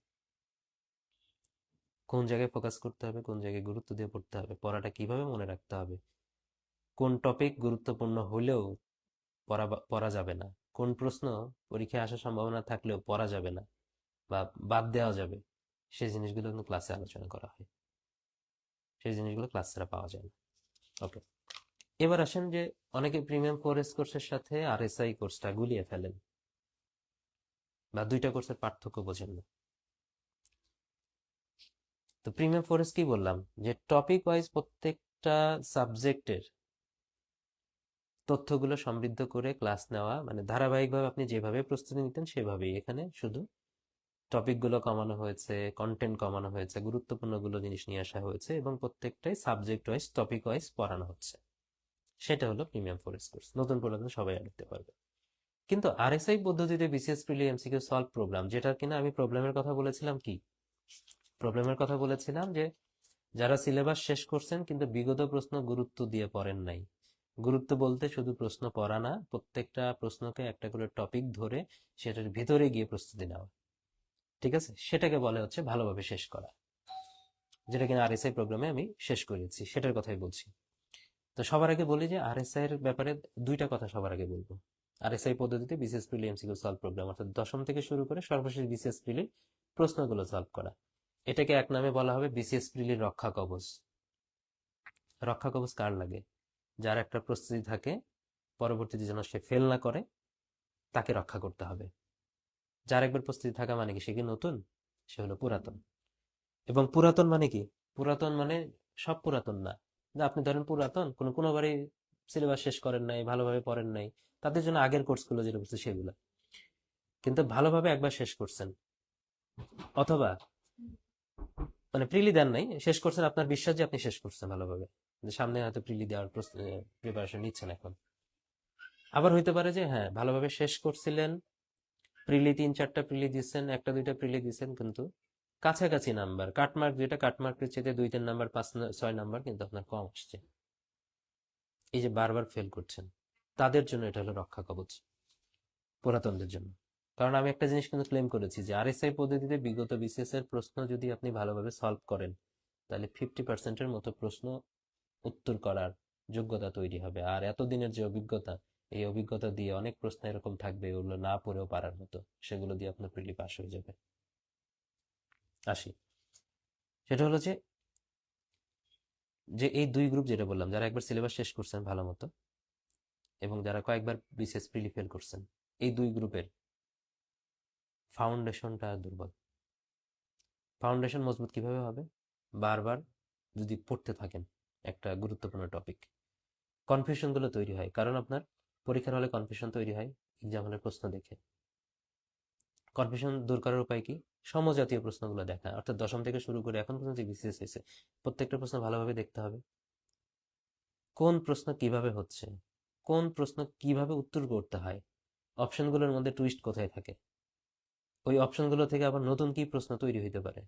কোন জায়গায় ফোকাস করতে হবে, কোন জায়গায় গুরুত্ব দিয়ে পড়তে হবে, পড়াটা কিভাবে মনে রাখতে হবে, কোন টপিক গুরুত্বপূর্ণ হলেও পড়া যাবে না, কোন প্রশ্ন পরীক্ষায় আসার সম্ভাবনা থাকলেও পড়া যাবে না বা বাদ দেওয়া যাবে, সেই জিনিসগুলো কিন্তু ক্লাসে আলোচনা করা হয়। সেই জিনিসগুলো ক্লাস ছাড়া পাওয়া যায় না। ওকে, এবার আসেন যে অনেকে প্রিমিয়াম ফোরেস কোর্সের সাথে আরএসআই কোর্সটা গুলিয়ে ফেলেন, বা দুইটা কোর্সের পার্থক্য বোঝেন না। তো প্রিমিয়াম ফোরেস কি বললাম, যে টপিক ওয়াইজ প্রত্যেকটা সাবজেক্টের তথ্যগুলো সমৃদ্ধ করে ক্লাস নেওয়া, মানে ধারাবাহিকভাবে আপনি যেভাবে প্রস্তুতি নিতেন সেভাবেই, এখানে শুধু টপিকগুলো কমানো হয়েছে, কন্টেন্ট কমানো হয়েছে, গুরুত্বপূর্ণ জিনিস নিয়ে আসা হয়েছে এবং প্রত্যেকটাই সাবজেক্ট ওয়াইজ, টপিক ওয়াইজ পড়ানো হচ্ছে। সেটা হলো প্রিমিয়াম ফোরেস কোর্স, নতুন পুরাতন সবাই নিতে পারবে। কিন্তু আরএসআই পদ্ধতিতে বিসিএস প্রিলি এমসিকিউ সলভ প্রোগ্রাম, যেটা কিনা আমি প্রবলেমের কথা বলেছিলাম, কি প্রবলেমের কথা বলেছিলাম, যে যারা সিলেবাস শেষ করছেন কিন্তু বিগত প্রশ্ন গুরুত্ব দিয়ে পড়েন নাই। গুরুত্ব বলতে শুধু প্রশ্ন পড়া না, প্রত্যেকটা প্রশ্নকে একটা করে টপিক ধরে সেটার ভিতরে গিয়ে প্রস্তুতি নেওয়া। ঠিক আছে, সেটাকে বলে হচ্ছে ভালোভাবে শেষ করা, যেটা কিনা আরএসআই প্রোগ্রামে আমি শেষ করেছি, সেটার কথাই বলছি। তো সবার আগে বলি যে আরএসআই এর ব্যাপারে দুইটা কথা সবার আগে বলবো। আরএসআই পদ্ধতিতে বিসিএস প্রিলি এমসিকিউ সলভ প্রোগ্রাম, অর্থাৎ দশম থেকে শুরু করে সর্বশেষ বিসিএস প্রিলি প্রশ্নগুলো সলভ করা, এটাকে এক নামে বলা হবে বিসিএস প্রিলির রক্ষা কবচ। রক্ষা কবচ কার লাগে? যার একটা প্রস্তুতি থাকে, পরবর্তীতে যেন সে ফেল না করে, তাকে রক্ষা করতে হবে। যার একবার প্রস্তুতি থাকা মানে কি সে কি নতুন? সে হলো পুরাতন। এবং পুরাতন মানে কি? পুরাতন মানে সব পুরাতন না, যে আপনি ধরেন পুরাতন কোনোবারই সিলেবাস শেষ করেন নাই, ভালোভাবে পড়েন নাই, তাদের জন্য আগের কোর্সগুলো যেটা বলছে সেগুলো। কিন্তু ভালোভাবে একবার শেষ করছেন, অথবা মানে প্রিলি দেন নাই, শেষ করছেন, আপনার বিশ্বাস যে আপনি শেষ করছেন ভালোভাবে, যে সামনে হয়তো প্রিলি দেওয়ার প্রিপারেশন নিচ্ছেন এখন। আবার হইতে পারে যে হ্যাঁ, ভালোভাবে শেষ করছিলেন, প্রিলি 3-4টা প্রিলি দিচ্ছেন, 1-2টা প্রিলি দিচ্ছেন, কিন্তু কাছাকাছি নাম্বার, কাটমার্ক যেটা, কাটমার্কের চেয়ে 2-3 নাম্বার, 5-6 নাম্বার কিন্তু আপনার কম আসছে, এই যে বারবার ফেল করছেন, তাদের জন্য এটা হলো রক্ষা কবচ। পুরাতনদের জন্য। কারণ আমি একটা জিনিস কিন্তু ক্লেম করেছি যে আরএসআই পদ্ধতিতে বিগত বিসিএস এর প্রশ্ন যদি আপনি ভালোভাবে সলভ করেন, তাহলে 50%-এর মতো প্রশ্ন উত্তর করার যোগ্যতা তৈরি হবে। আর এতদিনের যে অভিজ্ঞতা, এই অভিজ্ঞতা দিয়ে অনেক প্রশ্ন এরকম থাকবে ওগুলো না পড়েও পারার মতো, সেগুলো দিয়ে আপনার প্রিলি পাস হয়ে যাবে। আসি, সেটা হলো যে যে এই দুই গ্রুপ যেটা বললাম, যারা একবার সিলেবাস শেষ করছেন ভালো মতো এবং যারা কয়েকবার বিসিএস প্রিলি ফেল করছেন, এই দুই গ্রুপের ফাউন্ডেশনটা দুর্বল। ফাউন্ডেশন মজবুত কিভাবে হবে? বারবার যদি পড়তে থাকেন একটা গুরুত্বপূর্ণ টপিক, কনফিউশনগুলো তৈরি হয়। কারণ আপনার পরীক্ষার হলে কনফিউশন তৈরি হয় এক্সাম হলের প্রশ্ন দেখে। কনফিউশন দূর করার উপায় কি? সমজাতীয় প্রশ্নগুলো দেখা, অর্থাৎ দশম থেকে শুরু করে এখন পর্যন্ত যে বিসিএস হয়েছে প্রত্যেকটা প্রশ্ন ভালোভাবে দেখতে হবে। কোন প্রশ্ন কিভাবে হচ্ছে, কোন প্রশ্ন কিভাবে উত্তর করতে হয়, অপশনগুলোর মধ্যে টুইস্ট কোথায় থাকে, ওই অপশনগুলো থেকে আবার নতুন কি প্রশ্ন তৈরি হইতে পারে,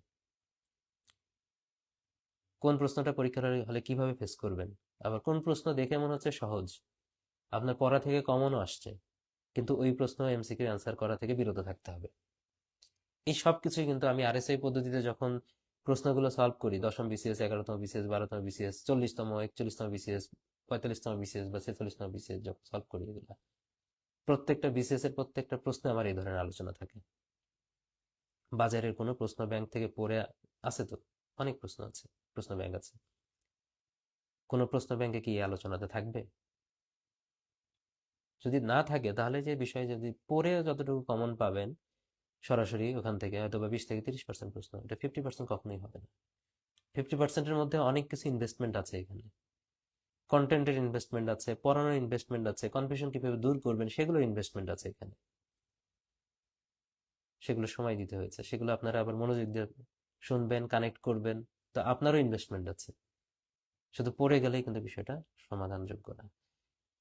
কোন প্রশ্নটা পরীক্ষার হলে কিভাবে ফেস করবেন, আবার কোন প্রশ্ন দেখে মনে হচ্ছে সহজ, আপনার পড়া থেকে কমনও আসছে, কিন্তু ওই প্রশ্ন এমসিকিউ অ্যান্সার করা থেকে বিরত থাকতে হবে। এই সব কিছুই কিন্তু আমি আরএসআই পদ্ধতিতে যখন প্রশ্নগুলো সলভ করি, দশম বিসিএস, 11তম বিসিএস, 12তম বিসিএস, 40তম, 41তম বিসিএস, 45তম বিসিএস বা 46তম বিসিএস যখন সলভ করি, এগুলা প্রত্যেকটা বিসিএস এর প্রত্যেকটা প্রশ্নে আমার এই ধরনের আলোচনা থাকে। বাজারের কোনো প্রশ্ন ব্যাংক থেকে পড়ে আছে তো? অনেক প্রশ্ন আছে, প্রশ্ন ব্যাংক আছে। কোনো প্রশ্ন ব্যাংকে কি এই আলোচনাতে থাকবে? যদি না থাকে তাহলে যে বিষয় যদি পড়ে যতটুকু কমন পাবেন সরাসরি ওখান থেকে হয়তো বা 20 থেকে 30% প্রশ্ন, এটা 50% কখনোই হবে না। 50%-এর মধ্যে অনেক কিছু ইনভেস্টমেন্ট আছে এখানে। কন্টেন্টের ইনভেস্টমেন্ট আছে, পড়ানোর ইনভেস্টমেন্ট আছে, কনফিউশন কিভাবে দূর করবেন সেগুলো ইনভেস্টমেন্ট আছে এখানে। সেগুলো সময় দিতে হয়েছে, সেগুলো আপনারা আবার মনোযোগ দিয়ে শুনবেন, কানেক্ট করবেন। তো আপনারও ইনভেস্টমেন্ট আছে। শুধু পড়ে গেলেই কিন্তু বিষয়টা সমাধানযোগ্য না।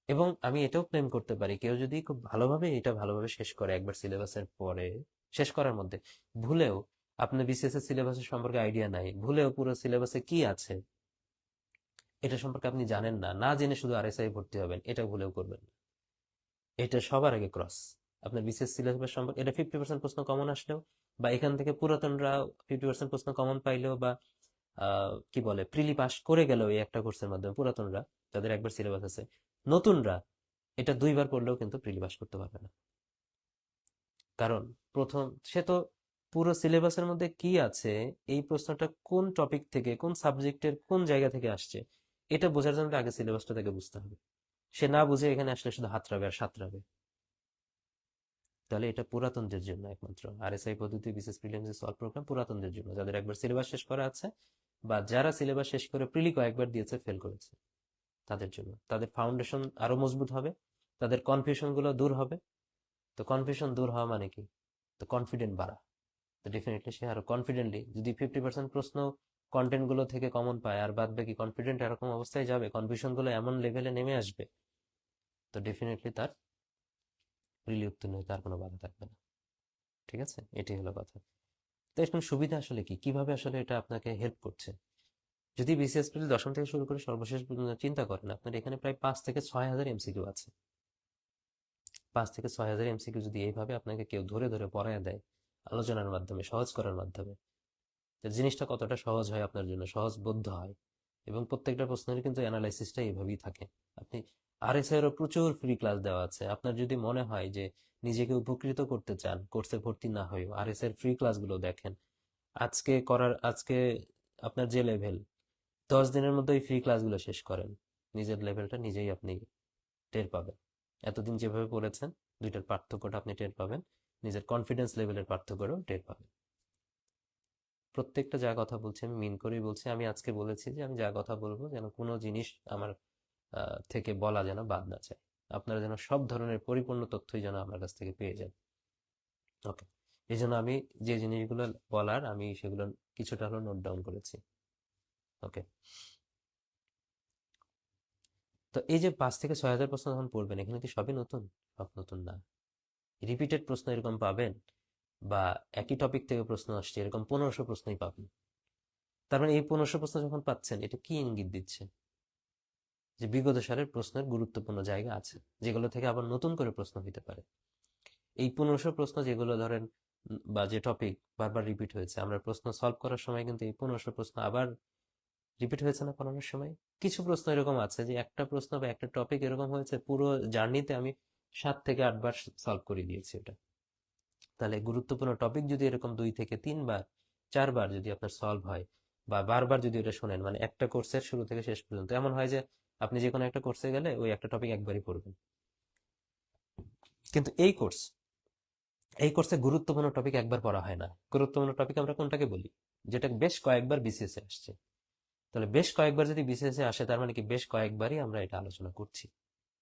এবং আমি এটাও ক্লেম করতে পারি, কেউ যদি খুব ভালোভাবে এটা ভালোভাবে শেষ করে একবার সিলেবাসের পরে, শেষ করার মধ্যে ভুলেও আপনার বিসিএস এর সিলেবাসের সম্পর্কে আইডিয়া নাই, ভুলেও পুরো সিলেবাসে কি আছে এটা সম্পর্কে আপনি জানেন না, না জেনে শুধু আরএসআই ভর্তি হবেন, এটা ভুলেও করবেন না। এটা সবার আগে ক্রস। আপনার বিসিএস সিলেবাস সম্পর্কে এটা 50% প্রশ্ন কমন আসলেও, বা এখান থেকে পুরাতনরা 50% প্রশ্ন কমন পাইলেও, বা কি বলে প্রিলি পাস করে গেল এই একটা কোর্সের মাধ্যমে, পুরাতনরা যাদের একবার সিলেবাস আছে, নতুনরা এটা দুইবার পড়লেও কিন্তু প্রিলি পাস করতে পারবে না। কারণ প্রথম সে তো পুরো সিলেবাসের মধ্যে কি আছে, এই প্রশ্নটা কোন টপিক থেকে, কোন সাবজেক্টের কোন জায়গা থেকে আসছে, এটা বোঝার জন্য আগে সিলেবাসটা তাকে বুঝতে হবে। সে না বুঝে এখানে আসলে শুধু হাতড়াবে আর সাঁতরাবে। তাহলে এটা পুরাতনদের জন্য একমাত্র আরএসআই পদ্ধতি, বিসিএস প্রিলিমস সলভ প্রোগ্রাম পুরাতনদের জন্য, যাদের একবার সিলেবাস শেষ করা আছে বা যারা সিলেবাস শেষ করে প্রিলি কয়েকবার দিয়েছে, ফেল করেছে, তাদের জন্য। তাদের ফাউন্ডেশন আরো মজবুত হবে, তাদের কনফিউশন গুলো দূর হবে। তো কনফিউশন দূর হওয়া মানে কি? তো কনফিডেন্ট বাড়া। তো ডেফিনেটলি সে আরো কনফিডেন্টলি, যদি 50% প্রশ্ন কন্টেন্ট গুলো থেকে কমন পায় আর বাদ বাকি কনফিডেন্ট এরকম অবস্থায় যাবে, কনফিউশন গুলো এমন লেভেলে নেমে আসবে, তো ডেফিনেটলি তার প্রিলি উত্তীর্ণ হতে আর কোনো বাধা থাকবে না। ঠিক আছে, এটাই হলো কথা। তো এরকম সুবিধা আসলে কি, কিভাবে আসলে এটা আপনাকে হেল্প করছে? যদি বিসিএস প্রিলি দশম থেকে শুরু করে সর্বশেষ পর্যন্ত চিন্তা করেন, আপনার এখানে প্রায় 5 থেকে 6 হাজার এমসিকিউ আছে। 5 থেকে 6 হাজার এমসিকিউ যদি এইভাবে আপনাকে কেউ ধরে ধরে পড়ায় দেয়, আলোচনার মাধ্যমে সহজ করার মাধ্যমে, তো জিনিসটা কতটা সহজ হয় আপনার জন্য, সহজ বোধ্য হয়। এবং প্রত্যেকটা প্রশ্নের কিন্তু অ্যানালাইসিসটা এইভাবেই থাকে। আপনি আরএসআই এরও প্রচুর ফ্রি ক্লাস দেওয়া আছে। আপনার যদি মনে হয় যে নিজেকে উপকৃত করতে চান, কোর্সে ভর্তি না হয়েও আরএসআই এর ফ্রি ক্লাসগুলো দেখেন। আজকে আপনার যে লেভেল, 10 দিনের মধ্যে ওই ফ্রি ক্লাসগুলো শেষ করেন, নিজের লেভেলটা নিজেই আপনি টের পাবেন। এতদিন যেভাবে পড়েছেন, দুইটার পার্থক্যটা আপনি টের পাবেন, নিজের কনফিডেন্স লেভেলের পার্থক্যটাও টের পাবেন। প্রত্যেকটা যা কথা বলছি আমি মিন করেই বলছি। আমি আজকে বলেছি যে আমি যা কথা বলবো যেন কোনো জিনিস আমার থেকে বলা যেন বাদ না যায়। আপনারা যেন সব ধরনের পরিপূর্ণ তথ্যই যেন আমার কাছ থেকে পেয়ে যান। ওকে, এই জন্য আমি যে জিনিসগুলো বলার আমি সেগুলো কিছুটা হলো নোট ডাউন করেছি। ওকে, তো এই যে 5 থেকে 6 হাজার প্রশ্ন যখন পড়বেন, এখানে কি সবই নতুন? সব নতুন না। রিপিটেড প্রশ্ন এরকম পাবেন, বা একই টপিক থেকে প্রশ্ন আসছে এরকম 1500 প্রশ্নই পাবেন। তার মানে এই 1500 প্রশ্ন যখন পাচ্ছেন, এটা কি ইঙ্গিত দিচ্ছে? যে বিগত সালের প্রশ্নের গুরুত্বপূর্ণ জায়গা আছে, যেগুলো থেকে আবার নতুন করে প্রশ্ন হইতে পারে। এই 1500 প্রশ্ন যেগুলো ধরেন বা যে টপিক বারবার রিপিট হয়েছে, আমরা প্রশ্ন সলভ করার সময় কিন্তু এই 1500 প্রশ্ন আবার রিপিট হয়েছে না পড়ানোর সময়? কিছু প্রশ্ন এরকম আছে যে একটা প্রশ্ন বা একটা টপিক এরকম হয়েছে পুরো জার্নিতে আমি 7 থেকে 8 বার সলভ করে দিয়েছি ওটা। তাহলে গুরুত্বপূর্ণ টপিক যদি এরকম 2 থেকে 3 বার 4 বার যদি আপনার সলভ হয় বা বারবার যদি এটা শোনেন, মানে একটা কোর্সের শুরু থেকে শেষ পর্যন্ত এমন হয় যে আপনি যে কোনো একটা কোর্সে গেলে ওই একটা টপিক একবারই পড়বেন। কিন্তু এই কোর্সে গুরুত্বপূর্ণ টপিক একবার পড়া হয় না। গুরুত্বপূর্ণ টপিক আমরা কোনটাকে বলি? যেটা বেশ কয়েকবার বিসিএস এ আসছে। তাহলে বেশ কয়েকবার যদি বিসিএস এ আসে, তার মানে কি বেশ কয়েকবারই আমরা এটা আলোচনা করছি।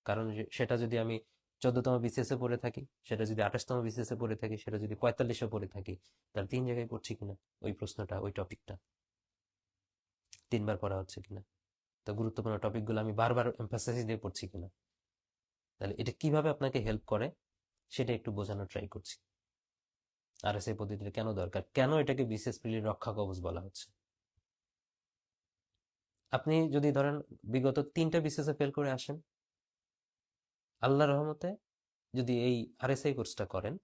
কারণ সেটা যদি আমি 14তম বিসিএস এ পড়ে থাকি, সেটা যদি 28তম বিসিএস এ পড়ে থাকি, সেটা যদি 45-এ পড়ে থাকি, তাহলে 3 জায়গায় পড়ছি কিনা ওই প্রশ্নটা, ওই টপিকটা 3 বার পড়া হচ্ছে কিনা, তো গুরুত্বপূর্ণ টপিকগুলো আমি বারবার এমফাসাইজ দিয়ে পড়ছি কিনা। তাহলে এটা কিভাবে আপনাকে হেল্প করে সেটা একটু বোঝানোর ট্রাই করছি। আরএসআই পদ্ধতিটা কেন দরকার, কেন এটাকে বিসিএস প্রিলির রক্ষা কবচ বলা হচ্ছে। আপনি যদি ধরেন বিগত 3টা বিসিএস এ ফেল করে আসেন, আল্লাহর রহমতে যদি এই আরএসআই কোর্সটা করেন,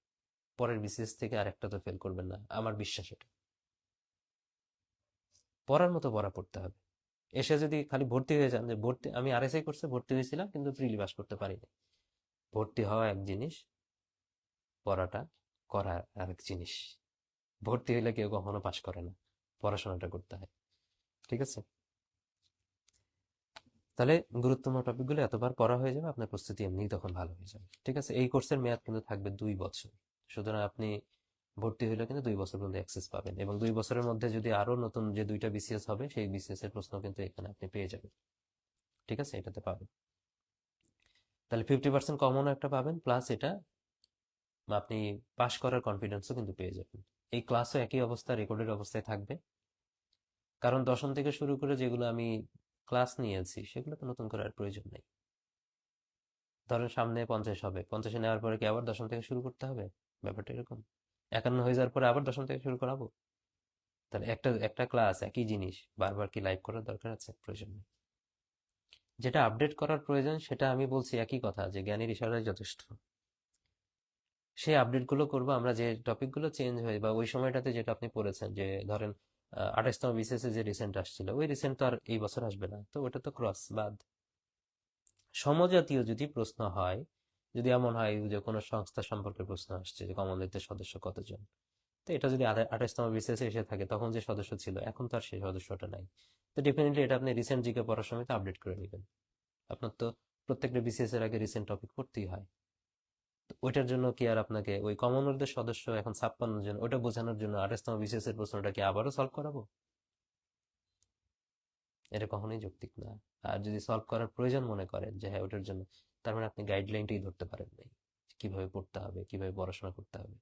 পরের বিসিএস থেকে আর একটা তো ফেল করবেন না, আমার বিশ্বাস এটা। পড়ার মতো পড়া পড়তে হবে। এসে যদি খালি ভর্তি হয়ে যান, যে ভর্তি আমি আরএসআই কোর্সে ভর্তি হয়েছিলাম কিন্তু প্রিলি পাস করতে পারিনি, ভর্তি হওয়া এক জিনিস, পড়াটা করা আরেক জিনিস। ভর্তি হইলে কেউ কখনো পাস করে না, পড়াশোনাটা করতে হয়। ঠিক আছে? তাহলে গুরুত্বপূর্ণ টপিকগুলো এতবার পড়া হয়ে যাবে, আপনার প্রস্তুতি এমনিই তখন ভালো হয়ে যাবে। ঠিক আছে? এই কোর্সের মেয়াদ কিন্তু থাকবে 2 বছর। সুতরাং আপনি ভর্তি হইলে কিন্তু 2 বছর পর্যন্ত অ্যাক্সেস পাবেন, এবং 2 বছরের মধ্যে যদি আরো নতুন যে 2টা বিসিএস হবে, সেই বিসিএস এর প্রশ্ন কিন্তু এখানে আপনি পেয়ে যাবেন। ঠিক আছে? এটাতে পাবেন। তাহলে 50% কমনও একটা পাবেন, প্লাস এটা আপনি পাশ করার কনফিডেন্সও কিন্তু পেয়ে যাবেন। এই ক্লাসও একই অবস্থা, রেকর্ডের অবস্থায় থাকবে। কারণ দশম থেকে শুরু করে যেগুলো আমি ক্লাস নিয়েছি, সেগুলো তো নতুন করার প্রয়োজন নেই। ধরেন সামনে 50 হবে, 50-এ নেওয়ার পরে কি আবার দশম থেকে শুরু করতে হবে? ব্যাপারটা এরকম। 51 হয়ে যাওয়ার পরে আবার দশম থেকে শুরু করাবো? তাহলে একটা একটা ক্লাস একই জিনিস বারবার কি লাইভ করার দরকার আছে? প্রয়োজন নেই। যেটা আপডেট করার প্রয়োজন সেটা আমি বলছি একই কথা, যে জ্ঞানের ইশারায় যথেষ্ট। সেই আপডেটগুলো করবো আমরা, যে টপিকগুলো চেঞ্জ হয়ে বা ওই সময়টাতে যেটা আপনি পড়েছেন, যে ধরেন 28তম বিসিএস যে রিসেন্ট আসছিল, ওই রিসেন্ট তো আর এই বছর আসবে না, তো ওটা তো ক্রস বাদ। সমজাতীয় যদি প্রশ্ন হয়, যদি এমন হয় যে কোনো সংস্থা সম্পর্কে প্রশ্ন আসছে যে কমনওয়েলথের সদস্য কতজন, তো এটা যদি 28তম বিসিএস এসে থাকে, তখন যে সদস্য ছিল এখন তো আর সেই সদস্যটা নাই, তো ডেফিনেটলি এটা আপনি রিসেন্ট জিকে পড়ার সময় তো আপডেট করে নেবেন। আপনার তো প্রত্যেকটা বিসিএস এর আগে রিসেন্ট টপিক পড়তেই হয়। তো ওইটার জন্য কি আর আপনাকে ওই কমনওয়েলথের সদস্য এখন 56 জন, ওটা বোঝানোর জন্য 28তম বিসিএস এর প্রশ্নটা কি আবারও সলভ করাবো? এটা কখনোই যৌক্তিক না। আর যদি সলভ করার প্রয়োজন মনে করেন যে হ্যাঁ ওটার জন্য, তার মানে আপনি গাইডলাইনটাই ধরতে পারেন নাই, কিভাবে পড়তে হবে, কিভাবে পড়াশোনা করতে হবে।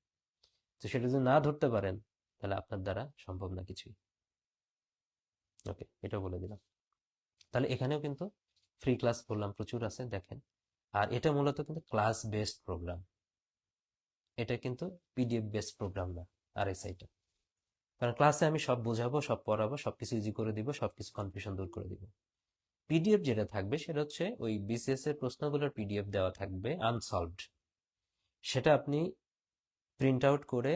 তো সেটা যদি না ধরতে পারেন, তাহলে আপনার দ্বারা সম্ভব না কিছুই। ওকে, এটা বলে দিলাম। তাহলে এখানেও কিন্তু ফ্রি ক্লাস বললাম প্রচুর আছে, দেখেন। আর এটা মূলত কিন্তু ক্লাস বেসড প্রোগ্রাম, এটা কিন্তু পিডিএফ বেসড প্রোগ্রাম না আরএসআইটা। কারণ ক্লাসে আমি সব বোঝাবো, সব পড়াবো, সবকিছু ইজি করে দিব, সবকিছু কনফিউশন দূর করে দিব। পিডিএফ যেটা থাকবে সেটা হচ্ছে ওই বিসিএস এর প্রশ্নগুলোর পিডিএফ দেওয়া থাকবে আনসলভড, সেটা আপনি প্রিন্ট আউট করে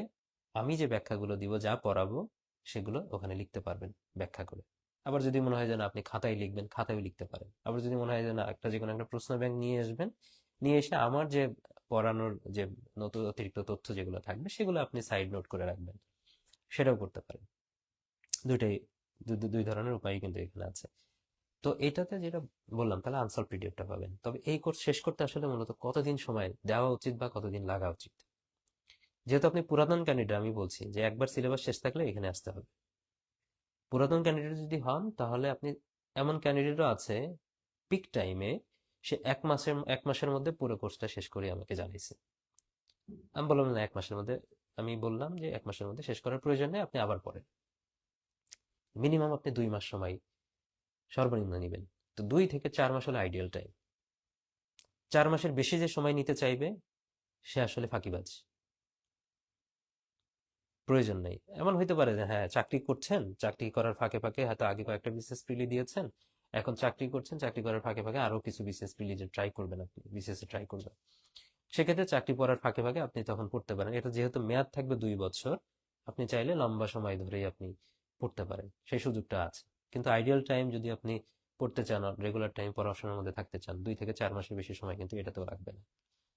আমি যে ব্যাখ্যাগুলো দিব, যা পড়াবো সেগুলো ওখানে লিখতে পারবেন ব্যাখ্যা করে। আবার যদি মনে হয় যে না আপনি খাতায় লিখবেন, খাতায় লিখতে পারেন। আবার যদি মনে হয় যে না একটা যে কোনো একটা প্রশ্ন ব্যাংক নিয়ে আসবেন, নিয়ে এসে আমার যে পড়ানোর যে নতুন অতিরিক্ত তথ্য যেগুলো থাকবে সেগুলো আপনি সাইড নোট করে রাখবেন, সেটাও করতে পারেন। দুইটাই, দুই ধরনের উপায় কিন্তু এখানে আছে। তো এটাতে যেটা বললাম, তাহলে আনসলভ পিডিএফটা পাবেন। তবে এই কোর্স শেষ করতে আসলে মূলত কতদিন সময় দেওয়া উচিত বা কতদিন লাগা উচিত? যেহেতু আপনি পুরাতন ক্যান্ডিডেট, আমি বলছি যে একবার সিলেবাস শেষ থাকলে এখানে আসতে হবে। পুরাতন ক্যান্ডিডেট যদি হন, তাহলে আপনি, এমন ক্যান্ডিডেটও আছে পিক টাইমে সে 1 মাসের মধ্যে পুরো কোর্সটা শেষ করে আমাকে জানিয়েছে। আমি বললাম না 1 মাসের মধ্যে, আমি বললাম যে 1 মাসের মধ্যে শেষ করার প্রয়োজন নেই, আপনি আবার পড়েন। মিনিমাম আপনি 2 মাস সময় সর্বনিম্ন নেবেন। তো 2 থেকে 4 মাস হলো আইডিয়াল টাইম। 4 মাসের বেশি যে সময় নিতে চাইবে সে আসলে ফাঁকিবাজ। প্রয়োজন নেই। এমন হইতে পারে যে হ্যাঁ চাকরি করছেন, চাকরি করার ফাঁকে ফাঁকে হয়তো আগে কয়েকটা বিসিএস প্রিলি দিয়েছেন, এখন চাকরি করছেন, চাকরি করার ফাঁকে ফাঁকে আরো কিছু বিসিএস প্রিলি যে ট্রাই করবেন, আপনি বিসিএস ট্রাই করবেন। সেক্ষেত্রে চাকরি পড়ার ফাঁকে ফাঁকে আপনি তখন পড়তে পারেন। এটা যেহেতু মেয়াদ থাকবে 2 বছর, আপনি চাইলে লম্বা সময় ধরেই আপনি পড়তে পারেন, সেই সুযোগটা আছে। কিন্তু আইডিয়াল টাইম যদি আপনি পড়তে চান, রেগুলার টাইম পড়াশোনার মধ্যে থাকতে চান, 2 থেকে 4 মাসের বেশি সময় কিন্তু এটাতেও লাগবে না।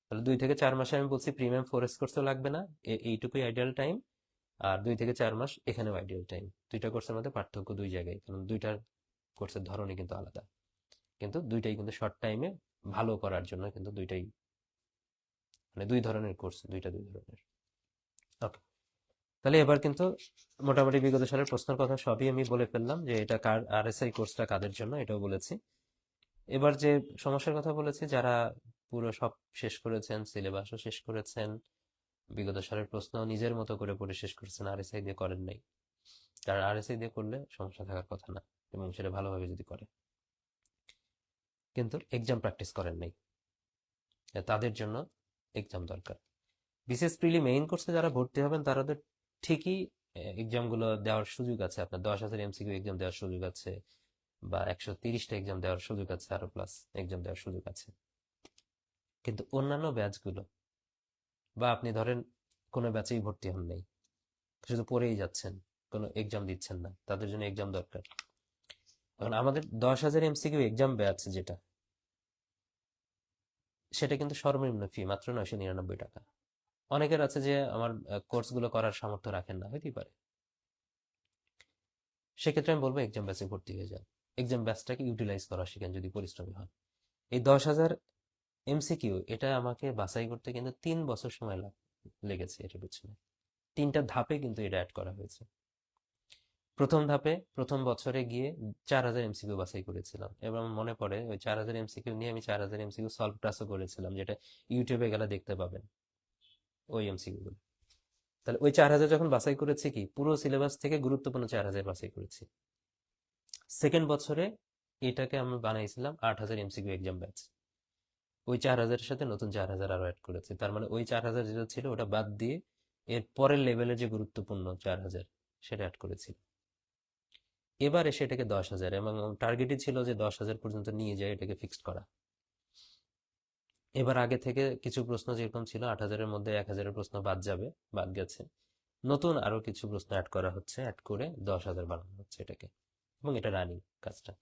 তাহলে 2 থেকে 4 মাসে আমি বলছি প্রিমিয়াম ফরেস্ট কোর্সেও লাগবে না, এইটুকুই আইডিয়াল টাইম। আর 2 থেকে 4 মাস এখানেও আইডিয়াল টাইম। দুইটা কোর্সের মধ্যে পার্থক্য দুই জায়গায়, কারণ দুইটার কোর্সের ধরনই কিন্তু আলাদা। কিন্তু দুইটাই কিন্তু শর্ট টাইমে ভালো করার জন্য কিন্তু দুইটাই, মানে দুই ধরনের কোর্স, দুইটা দুই ধরনের। ওকে, তাহলে এবার কিন্তু মোটামুটি বিগত সালের প্রশ্নের কথা সবই আমি বলে ফেললাম, যে এটা কার আরএসআই কোর্সটা কাদের জন্য এটাও বলেছি। এবার যে সমস্যার কথা বলেছি, যারা পুরো সব শেষ করেছেন, সিলেবাসও শেষ করেছেন, বিগত সালের প্রশ্ন নিজের মতো করে পড়ে শেষ করেছেন, আরএসআই দিয়ে করেন নাই। কারণ আরএসআই দিয়ে করলে সমস্যা থাকার কথা না, এবং সেটা ভালোভাবে যদি করে, কিন্তু এক্সাম প্র্যাকটিস করেন নাই, তাদের জন্য এক্সাম দরকার। বিশেষ প্রিলি মেইন কোর্সে যারা ভর্তি হবেন তাদের ঠিকই এক্সামগুলো দেওয়ার সুযোগ আছে, আপনার 10,000 এমসিকিউ এক্সাম দেওয়ার সুযোগ আছে, বা 130টা এক্সাম দেওয়ার সুযোগ আছে, আরো প্লাস এক্সাম দেওয়ার সুযোগ আছে। কিন্তু অন্যান্য ব্যাচগুলো, বা আপনি ধরেন কোনো ব্যাচেই ভর্তি হন নাই, শুধু পড়েই যাচ্ছেন, কোনো এক্সাম দিচ্ছেন না, তাদের জন্য এক্সাম দরকার। কারণ আমাদের 10,000 এমসিকিউ এক্সাম ব্যাচ যেটা, সেটা কিন্তু সর্বনিম্ন ফি মাত্র 999 টাকা। অনেকের আছে যে আমার কোর্সগুলো করার সামর্থ্য রাখেন না, হইতেই পারে। সেক্ষেত্রে আমি বলবো এক্সাম ব্যাচে ভর্তি হয়ে যান, এক্সাম ব্যাচটাকে ইউটিলাইজ করা শিখেন যদি পরিশ্রমী হন। এই 10,000 এমসিকিউ এটা আমাকে বাছাই করতে কিন্তু 3 বছর সময় লেগেছে এটার পিছনে। 3টা ধাপে কিন্তু এটা অ্যাড করা হয়েছে। প্রথম ধাপে প্রথম বছরে গিয়ে 4,000 এমসিকিউ বাছাই করেছিলাম, এবং আমার মনে পড়ে ওই 4,000 এমসিকিউ নিয়ে আমি 4,000 এমসিকিউ সলভ ক্লাসও করেছিলাম, যেটা ইউটিউবে গেলে দেখতে পাবেন ওই এমসিকিউ গুলো। তাহলে ওই 4,000 যখন বাছাই করেছি, কি পুরো সিলেবাস থেকে গুরুত্বপূর্ণ 4,000 বাছাই করেছি। সেকেন্ড বছরে এটাকে আমি বানাইছিলাম 8,000 এমসিকিউ এক্সাম ব্যাচ। ওই 4,000-এর সাথে নতুন 4,000 আরো অ্যাড করেছি, তার মানে ওই 4,000 যেটা ছিল ওটা বাদ দিয়ে এর পরের লেভেলে যে গুরুত্বপূর্ণ 4,000 সেটা অ্যাড করেছি। এবার এসে এটাকে 10,000, এবং টার্গেটই ছিল যে 10,000 পর্যন্ত নিয়ে যায়, এটাকে ফিক্সড করা। এবার আগে থেকে কিছু প্রশ্ন যেরকম ছিল 8,000-এর মধ্যে 1,000-এর প্রশ্ন বাদ যাবে, বাদ গেছে। নতুন আরো কিছু প্রশ্ন অ্যাড করা হচ্ছে, অ্যাড করে 10,000 বানানো হচ্ছে এটাকে, এবং এটা রানিং কাজটা।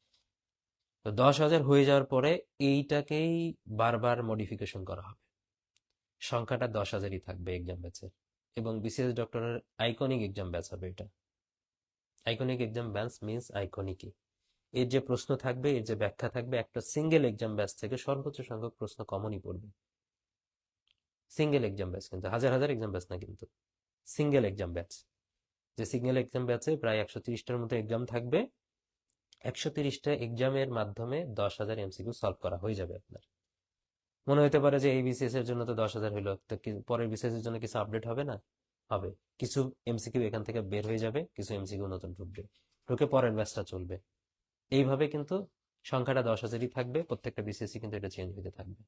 তো 10,000 হয়ে যাওয়ার পরে এইটাকেই বারবার মডিফিকেশন করা হবে, সংখ্যাটা 10,000-ই থাকবে এক্সাম ব্যাচের, এবং বিসিএস ডক্টরের আইকনিক এক্সাম ব্যাচ হবে এটা। আইকনিক এক্সাম ব্যাচ মিনস আইকনিকই, এর যে প্রশ্ন থাকবে, এর যে ব্যাখ্যা থাকবে, একটা সিঙ্গেল এক্সাম ব্যাচ থেকে সর্বোচ্চ সংখ্যক প্রশ্ন কমনই পড়বে। সিঙ্গেল এক্সাম ব্যাচ, কিন্তু হাজার হাজার এক্সাম ব্যাচ না, কিন্তু সিঙ্গেল এক্সাম ব্যাচ। যে সিঙ্গেল এক্সাম ব্যাচে প্রায় 130টার মতো এক্সাম থাকবে, 130টা এক্সামের মাধ্যমে 10,000 এমসিকিউ সলভ করা হয়ে যাবে আপনার। মনে হতে পারে যে এই বিসিএস এর জন্য তো 10,000 হলো, তো পরের বিসিএস এর জন্য কিছু আপডেট হবে না? হবে। কিছু এমসিকিউ এখান থেকে বের হয়ে যাবে, কিছু এমসিকিউ নতুন ঢুকবে, ঢুকে পরের ব্যাচটা চলবে। এইভাবে কিন্তু সংখ্যাটা 10,000-ই থাকবে, প্রত্যেকটা বিসিএসই কিন্তু এটা চেঞ্জ হতে থাকবে।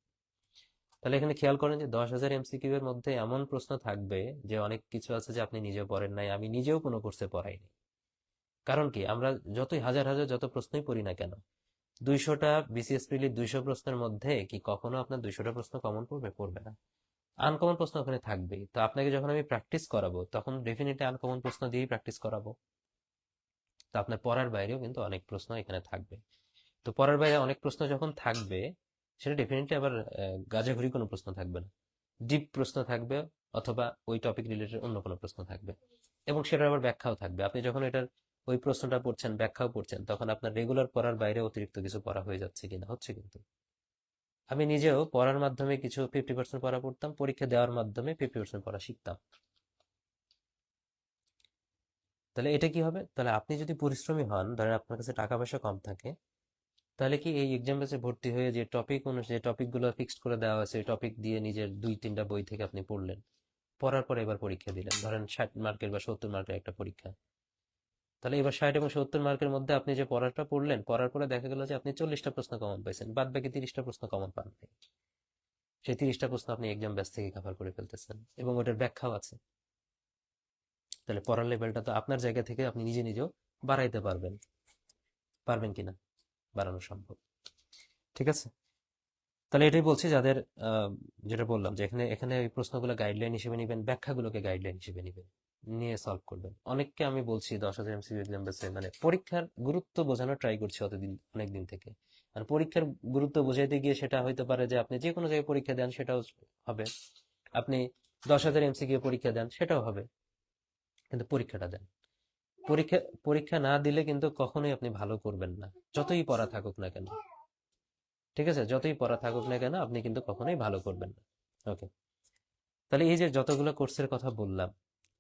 তাহলে এখানে খেয়াল করেন যে 10,000 এমসিকিউ এর মধ্যে এমন প্রশ্ন থাকবে যে অনেক কিছু আছে যে আপনি নিজেও পড়েন নাই, আমি নিজেও কোনো কোর্সে পড়াইনি। কারণ কি, আমরা যতই হাজার হাজার যত প্রশ্নই পড়ি না কেন, 200টা বিসিএস প্রিলির 200 প্রশ্নের মধ্যে কি কখনো আপনার 200টা প্রশ্ন কমন পড়বে? পড়বে না। আনকমন প্রশ্ন ওখানে থাকবেই। তো আপনাকে যখন আমি প্র্যাকটিস করাবো, তখন ডেফিনেটলি আনকমন প্রশ্ন দিয়েই প্র্যাকটিস করাবো। তো আপনার পড়ার বাইরেও কিন্তু অনেক প্রশ্ন এখানে থাকবে। তো পড়ার বাইরে অনেক প্রশ্ন যখন থাকবে, সেটা ডেফিনেটলি আবার গাঁজাখুরি কোনো প্রশ্ন থাকবে না, ডিপ প্রশ্ন থাকবে, অথবা ওই টপিক রিলেটেড অন্য কোনো প্রশ্ন থাকবে, এবং সেটার আবার ব্যাখ্যাও থাকবে। আপনি যখন এটার ওই প্রশ্নটা পড়ছেন, ব্যাখ্যাও পড়ছেন, তখন আপনার রেগুলার পড়ার বাইরে অতিরিক্ত কিছু পড়া হয়ে যাচ্ছে কিনা, হচ্ছে কিন্তু। আমি নিজেও পড়ার মাধ্যমে কিছু 50% পড়া পড়তাম, পরীক্ষা দেওয়ার মাধ্যমে 50% পড়া শিখতাম। তাহলে এটা কি হবে, তাহলে আপনি যদি পরিশ্রমী হন, ধরেন আপনার কাছে টাকা পয়সা কম থাকে, তাহলে কি এই এক্সাম ব্যাচে ভর্তি হয়ে যে টপিক অনুযায়ী, যে টপিকগুলো ফিক্সড করে দেওয়া হয়েছে, টপিক দিয়ে নিজের 2-3টা বই থেকে আপনি পড়লেন, পড়ার পরে এবার পরীক্ষা দিলেন, ধরেন 60 মার্কের বা 70 মার্কের একটা পরীক্ষা। তাহলে এবার 60 এবং 70 মার্কের মধ্যে আপনি যে পড়াটা পড়লেন, পড়ার পরে দেখা গেল যে আপনি 40টা প্রশ্ন কমন পাইছেন, বাদ বাকি 30টা প্রশ্ন কমন পান নাই। সেই 30টা প্রশ্ন আপনি এক্সাম ব্যাচ থেকে কভার করে ফেলতেছেন, এবং ওটার ব্যাখ্যাও আছে। তাহলে পড়ার লেভেলটা তো আপনার জায়গা থেকে আপনি নিজে নিজেও বাড়াইতে পারবেন। পারবেন কিনা? বাড়ানো সম্ভব। ঠিক আছে। তাহলে এটাই বলছি যাদের যেটা বললাম যে এখানে এখানে ওই প্রশ্নগুলো গাইডলাইন হিসেবে নেবেন, ব্যাখ্যাগুলোকে গাইডলাইন হিসেবে নেবেন, নিয়ে সলভ করবেন। অনেককে আমি বলছি 10,000 এমসিকিউ এক্সাম বেসে মানে পরীক্ষার গুরুত্ব বোঝানোর ট্রাই করছি অতদিন, অনেক দিন থেকে। আর পরীক্ষার গুরুত্ব বোঝাইতে গিয়ে সেটা হইতে পারে যে আপনি যে কোনো জায়গায় পরীক্ষা দেন সেটাও হবে, আপনি 10,000 এমসিকিউ পরীক্ষা দেন সেটাও হবে, কিন্তু পরীক্ষাটা দেন। পরীক্ষা পরীক্ষা না দিলে কিন্তু কখনোই আপনি ভালো করবেন না, যতই পড়া থাকুক না কেন। ঠিক আছে, যতই পড়া থাকুক না কেন আপনি কিন্তু কখনোই ভালো করবেন না। ওকে, তাহলে এই যে যতগুলো কোর্সের কথা বললাম,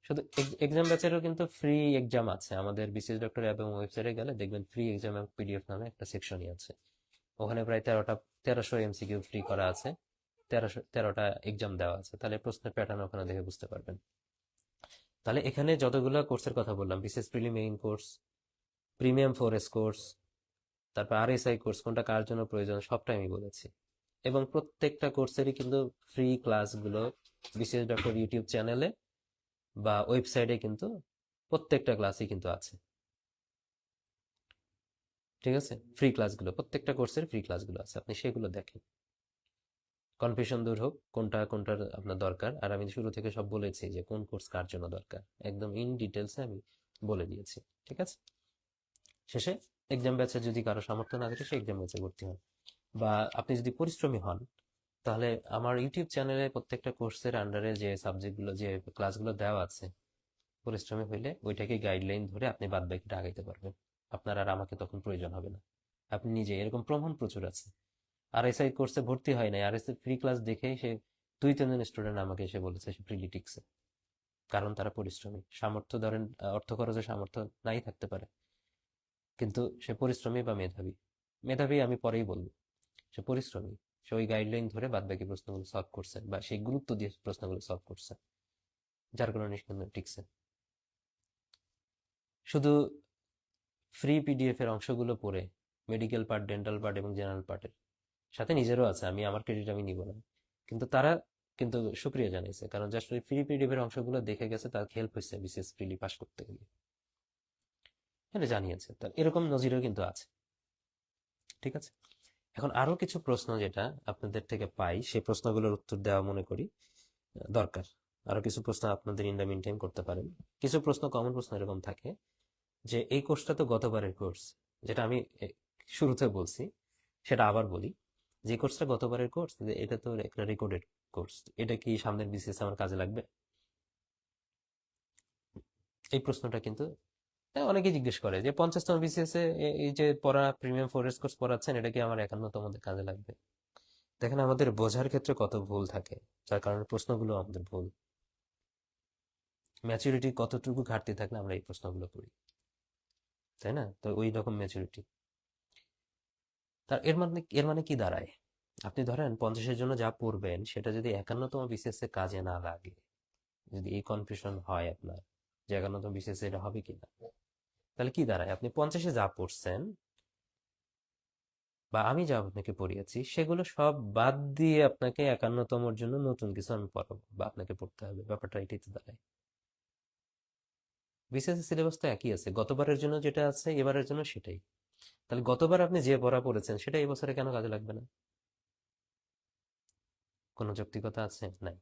শুধু এক্সাম ব্যাচেরও কিন্তু ফ্রি এক্সাম আছে আমাদের বিসিএস ডক্টর অ্যাপ এবং ওয়েবসাইটে গেলে দেখবেন ফ্রি এক্সাম এবং পিডিএফ নামে একটা সেকশনই আছে। ওখানে প্রায় 1300 এমসিকিউ ফ্রি করা আছে, 13টা এক্সাম দেওয়া আছে, তাহলে প্রশ্নের প্যাটার্ন ওখানে দেখে বুঝতে পারবেন। তাহলে এখানে যতগুলো কোর্সের কথা বললাম, বিসিএস প্রিলি মেইন কোর্স, প্রিমিয়াম ফোরেস কোর্স, তারপর আরএসআই কোর্স কোনটা কার জন্য প্রয়োজন সবটাই আমি বলেছি। এবং প্রত্যেকটা কোর্সেরই কিন্তু ফ্রি ক্লাসগুলো বিসিএস ডক্টর ইউটিউব চ্যানেলে বা ওয়েবসাইটে কিন্তু প্রত্যেকটা ক্লাসই কিন্তু আছে। ঠিক আছে, ফ্রি ক্লাসগুলো প্রত্যেকটা কোর্সের ফ্রি ক্লাসগুলো আছে, আপনি সেগুলো দেখেন। কনফিউশন দূর হোক কোনটা কোনটার আপনার দরকার। আর আমি শুরু থেকে সব বলেছি যে কোন কোর্স কার জন্য দরকার, একদম ইন ডিটেলসে আমি বলে দিয়েছি। ঠিক আছে, শেষে এক্সাম ব্যাচে যদি কারো সামর্থ্য না থাকে সে এক্সাম ব্যাচে ভর্তি হন, বা আপনি যদি পরিশ্রমী হন তাহলে আমার ইউটিউব চ্যানেলে প্রত্যেকটা কোর্সের আন্ডারে যে সাবজেক্টগুলো যে ক্লাসগুলো দেওয়া আছে, পরিশ্রমী হইলে ওইটাকে গাইডলাইন ধরে আপনি বাদ বাকিটা আগাইতে পারবেন। আপনার আর আমাকে তখন প্রয়োজন হবে না, আপনি নিজে, এরকম প্রমাণ প্রচুর আছে। আরএসআই কোর্সে ভর্তি হয় নাই, আরএসআই ফ্রি ক্লাস দেখেই সে 2-3 জন স্টুডেন্ট আমাকে এসে বলেছে সে ফ্রিলি টিকছে, কারণ তারা পরিশ্রমী। সামর্থ্য ধরেন অর্থ খরচের সামর্থ্য নাই থাকতে পারে, কিন্তু সে পরিশ্রমী বা মেধাবী। মেধাবী আমি পরেই বলবো, সে পরিশ্রমী, সে ওই গাইডলাইন ধরে বাদ বাকি প্রশ্নগুলো সলভ করছে বা সেই গুরুত্ব দিয়ে প্রশ্নগুলো সলভ করছে, যার কারণে সে কিন্তু টিকছে। শুধু ফ্রি পিডিএফ এর অংশগুলো পড়ে মেডিকেল পার্ট, ডেন্টাল পার্ট এবং জেনারেল পার্টের সাথে নিজেরও আছে, আমি আমার ক্রেডিট আমি নিব না, কিন্তু তারা কিন্তু সুক্রিয়া জানিয়েছে, কারণ জাস্ট ওই ফ্রি পিডিএফ এর অংশগুলো দেখে গেছে, তার হেল্প হয়েছে বিসিএস প্রিলি পাস করতে গিয়ে, এটা জানিয়েছে। তার এরকম নজিরও কিন্তু আছে। ঠিক আছে, এখন আরো কিছু প্রশ্ন যেটা আপনাদের থেকে পাই সেই প্রশ্নগুলোর উত্তর দেওয়া মনে করি দরকার। আরো কিছু প্রশ্ন আপনাদের ইন দ্য মিন টাইম করতে পারেন। কিছু প্রশ্ন, কমন প্রশ্ন এরকম থাকে যে এই কোর্সটা তো গতবারের কোর্স, যেটা আমি শুরুতে বলছি সেটা আবার বলি, যে কোর্সটা গতবারের কোর্স এটা তো একটা রেকর্ডেড কোর্স, এটা কি সামনের বিসিএস আমার কাজে লাগবে? এই প্রশ্নটা কিন্তু অনেকেই জিজ্ঞেস করে যে 50তম বিসিএস এ এই যে পড়া প্রিমিয়াম ফরেস্ট কোর্স পড়াচ্ছেন এটা কি আমার 51তম কাজে লাগবে? দেখেন আমাদের বোঝার ক্ষেত্রে কত ভুল থাকে, যার কারণে প্রশ্নগুলো আমাদের ভুল। ম্যাচুরিটি কতটুকু ঘাটতি থাকলে আমরা এই প্রশ্নগুলো করি, তাই না? তো ওই রকম ম্যাচুরিটি। তার এর মানে কি দাঁড়ায়, আপনি ধরেন 50-এর জন্য যা পড়বেন সেটা যদি 51তম বিসিএস এ কাজে না লাগে, যদি এই কনফিউশন হয় আপনার যে 51তম বিসিএস এটা হবে কিনা, তাহলে কি দাঁড়ায়, আপনি 50-এ যা পড়ছেন বা আমি যা আপনাকে পড়িয়েছি সেগুলো সব বাদ দিয়ে আপনাকে 51তমর জন্য নতুন কিছু আমি পড়াবো বা আপনাকে পড়তে হবে, ব্যাপারটা এটাই তো দাঁড়ায়। বিসিএস সিলেবাস তো একই আছে, গতবারের জন্য যেটা আছে এবারের জন্য সেটাই। তাহলে গতবার আপনি যে পড়া পড়েছেন সেটা এই বছরে কেন কাজে লাগবে না? কোনো যৌক্তিকতা আছে? নাই।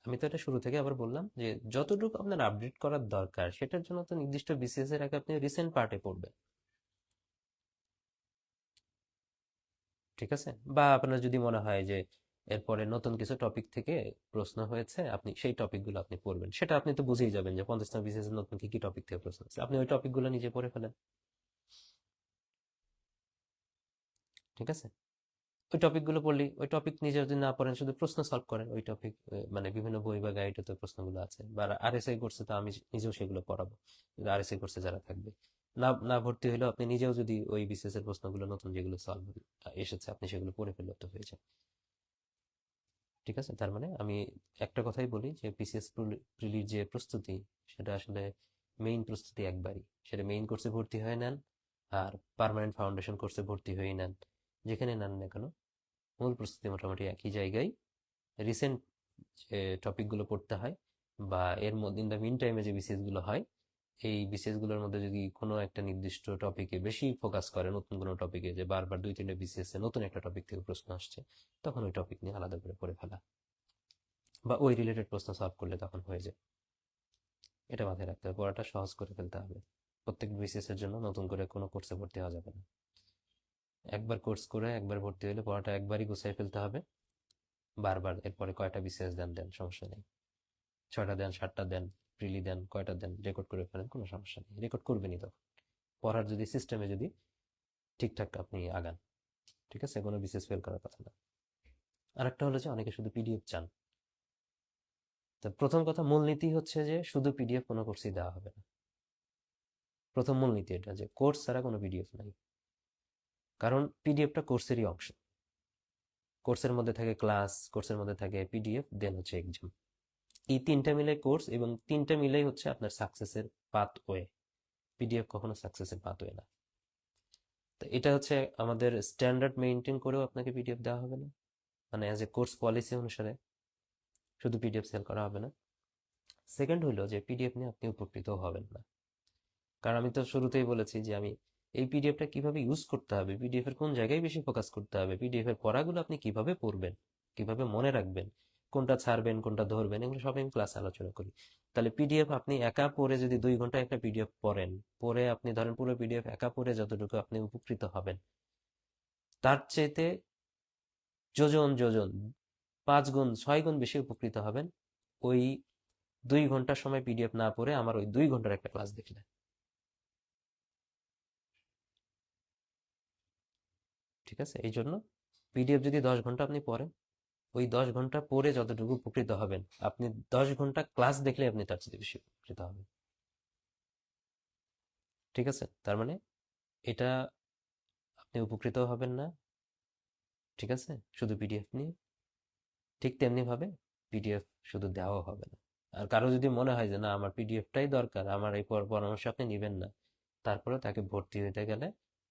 আমি তো এটা শুরু থেকে আবার বললাম যে যতটুকু আপনার আপডেট করার দরকার সেটার জন্য তো নির্দিষ্ট বিসিএস এর আগে আপনি রিসেন্ট পার্টে পড়বেন। ঠিক আছে, বা আপনার যদি মনে হয় যে এরপরে নতুন কিছু টপিক থেকে প্রশ্ন হয়েছে, আপনি সেই টপিকগুলো আপনি পড়বেন, সেটা আপনি তো বুঝেই যাবেন যে 50তম বিসিএস এর নতুন কি কি টপিক থেকে প্রশ্ন আছে, আপনি ওই টপিকগুলো নিজে পড়ে ফেলেন। ঠিক আছে, ওই টপিকগুলো পড়লি, ওই টপিক নিজে যদি না পড়েন শুধু প্রশ্ন সলভ করেন ওই টপিক, মানে বিভিন্ন বই বা গাইডে তো প্রশ্নগুলো আছে, বা আরএসআই কোর্সে তো আমি নিজেও সেগুলো পড়াবো, আরএসআই কোর্সে যারা থাকবে। না না ভর্তি হলেও আপনি নিজেও যদি ওই বিসিএস এর প্রশ্নগুলো নতুন যেগুলো সলভ এসেছে আপনি সেগুলো পড়ে ফেললে তো হয়ে যায়। ঠিক আছে, তার মানে আমি একটা কথাই বলি যে বিসিএস প্রিলির যে প্রস্তুতি সেটা আসলে মেইন প্রস্তুতি একবারই, সেটা মেইন কোর্সে ভর্তি হয়ে নেন আর পার্মানেন্ট ফাউন্ডেশন কোর্সে ভর্তি হয়ে নেন, যেখানে নেন না কেন মূল প্রস্তুতি মোটামুটি একই জায়গায়। রিসেন্ট যে টপিকগুলো পড়তে হয় বা এর মধ্যে ইন দ্য মিন টাইমে যে বিসিএস গুলো হয় এই বিসিএস গুলোর মধ্যে যদি কোনো একটা নির্দিষ্ট টপিকে বেশি ফোকাস করে, নতুন কোনো টপিকে, যে বারবার 2-3টা বিসিএস এ নতুন একটা টপিক থেকে প্রশ্ন আসছে, তখন ওই টপিক নিয়ে আলাদা করে পড়ে ফেলা, বা ওই রিলেটেড প্রশ্ন সলভ করলে তখন হয়ে যায়। এটা মাথায় রাখতে হবে, পড়াটা সহজ করে ফেলতে হবে। প্রত্যেক বিসিএস এর জন্য নতুন করে কোনো কোর্সে ভর্তি হওয়া যাবে না। একবার কোর্স করে একবার ভর্তি হলে পড়াটা একবারই গুছিয়ে ফেলতে হবে। বারবার এরপরে কয়টা বিসিএস দেন দেন, সমস্যা নেই। 6টা দেন, 7টা দেন, প্রিলি দেন, কয়টা দেন, রেকর্ড করে ফেলেন, কোনো সমস্যা নেই, রেকর্ড করবেনই তখন। পড়ার যদি সিস্টেমে যদি ঠিকঠাক আপনি আগান, ঠিক আছে, কোনো বিসিএস ফেল করার কথা না। আরেকটা হলো যে অনেকে শুধু পিডিএফ চান। তো প্রথম কথা, মূলনীতি হচ্ছে যে শুধু পিডিএফ কোনো কোর্সই দেওয়া হবে না। প্রথম মূলনীতি এটা, যে কোর্স ছাড়া কোনো পিডিএফ নাই। কারণ পিডিএফটা কোর্সেরই অংশ। কোর্সের মধ্যে থাকে ক্লাস, কোর্সের মধ্যে থাকে পিডিএফ, দেন হচ্ছে এক্সাম। এই তিনটা মিলে কোর্স, এবং তিনটা মিলেই হচ্ছে আপনার সাকসেসের পাথওয়ে। পিডিএফ কখনো সাকসেসের পাথওয়ে না। তো এটা হচ্ছে আমাদের স্ট্যান্ডার্ড মেনটেন করেও আপনাকে পিডিএফ দেওয়া হবে না, মানে অ্যাজ এ কোর্স পলিসি অনুসারে শুধু পিডিএফ সেল করা হবে না। সেকেন্ড হলো যে পিডিএফ নিয়ে আপনি উপকৃত হবেন না। কারণ আমি তো শুরুতেই বলেছি যে আমি এই পিডিএফটা কিভাবে ইউজ করতে হবে, পিডিএফ এর কোন জায়গায় বেশি ফোকাস করতে হবে, পিডিএফ এর পড়াগুলো আপনি কিভাবে পড়বেন, কিভাবে মনে রাখবেন, কোনটা ছাড়বেন কোনটা ধরবেন, এগুলো সব আমি ক্লাসে আলোচনা করি। তাহলে পিডিএফ আপনি একা পড়ে যদি 2 ঘন্টা একটা পিডিএফ পড়েন, পড়ে আপনি ধরেন পুরো পিডিএফ একা পড়ে যতটুকু আপনি উপকৃত হবেন, তার চাইতে যোজন যোজন 5 গুণ 6 গুণ বেশি উপকৃত হবেন ওই 2 ঘন্টার সময় পিডিএফ না পড়ে আমার ওই 2 ঘন্টার একটা ক্লাস দেখলে। ঠিক আছে, এই জন্য পিডিএফ যদি 10 ঘন্টা আপনি পড়েন, ওই 10 ঘন্টা পড়ে যতটুকু উপকৃত হবেন, আপনি 10 ঘন্টা ক্লাস দেখলে আপনি তার চেয়ে বেশি উপকৃত হবেন। ঠিক আছে, তার মানে এটা আপনি উপকৃত হবেন না, ঠিক আছে, শুধু পিডিএফ নিয়ে। ঠিক তেমনি ভাবে পিডিএফ শুধু দেওয়া হবে না। আর কারো যদি মনে হয় যে না আমার পিডিএফটাই দরকার, আমার এই পরামর্শ আপনি নেবেন না, তারপরে তাকে ভর্তি হতে গেলে